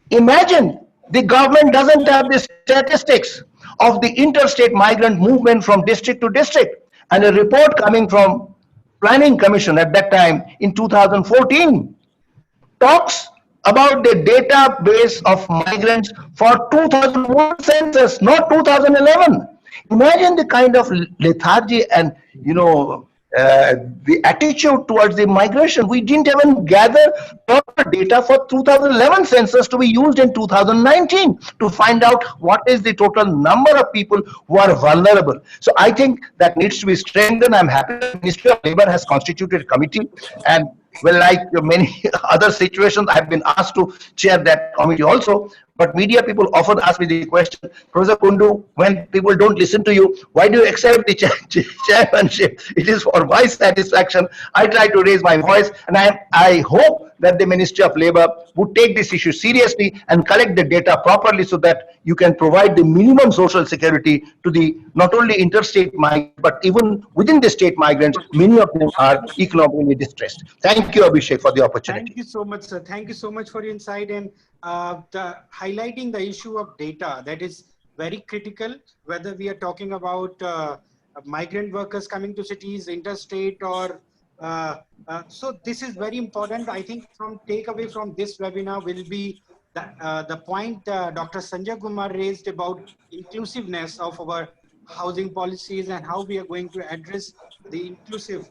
Imagine the government doesn't have the statistics of the interstate migrant movement from district to district. And a report coming from Planning Commission at that time in 2014 talks about the database of migrants for 2001 census, not 2011. Imagine the kind of lethargy and the attitude towards the migration. We didn't even gather proper data for 2011 census to be used in 2019 to find out what is the total number of people who are vulnerable. So I think that needs to be strengthened. I'm happy the Ministry of Labour has constituted a committee, and well, like many other situations, I've been asked to chair that committee also. But media people often ask me the question, Professor Kundu, when people don't listen to you, why do you accept the chairmanship? It is for my satisfaction. I try to raise my voice, and I hope that the Ministry of Labour would take this issue seriously and collect the data properly, so that you can provide the minimum social security to the not only interstate migrants, but even within the state migrants. Many of them are economically distressed. Thank you, Abhishek, for the opportunity. Thank you so much, sir. Thank you so much for your insight and highlighting the issue of data. That is very critical, whether we are talking about migrant workers coming to cities, interstate, or so this is very important. I think from takeaway from this webinar will be the point Dr. Sanjay Kumar raised about inclusiveness of our housing policies and how we are going to address the inclusive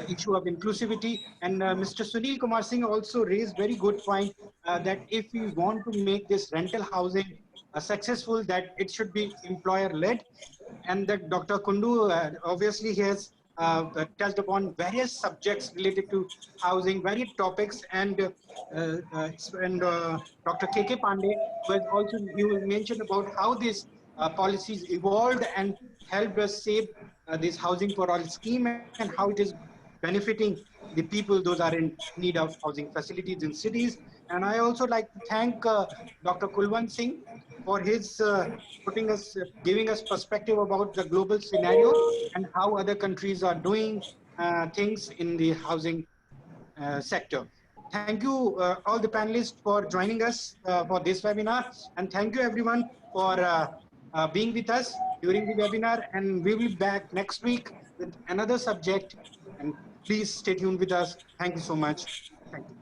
issue of inclusivity. And Mr. Sunil Kumar Singh also raised very good point that if we want to make this rental housing successful, that it should be employer-led, and that Dr. Kundu obviously he has touched upon various subjects related to housing, various topics, and Dr. K.K. Pandey was also, you mentioned about how these policies evolved and helped us shape this housing for all scheme and how it is benefiting the people those are in need of housing facilities in cities. And I also like to thank Dr. Kulwant Singh for his giving us perspective about the global scenario and how other countries are doing things in the housing sector. Thank you all the panelists for joining us for this webinar, and thank you everyone for being with us during the webinar, and we will be back next week with another subject, and please stay tuned with us. Thank you so much. Thank you.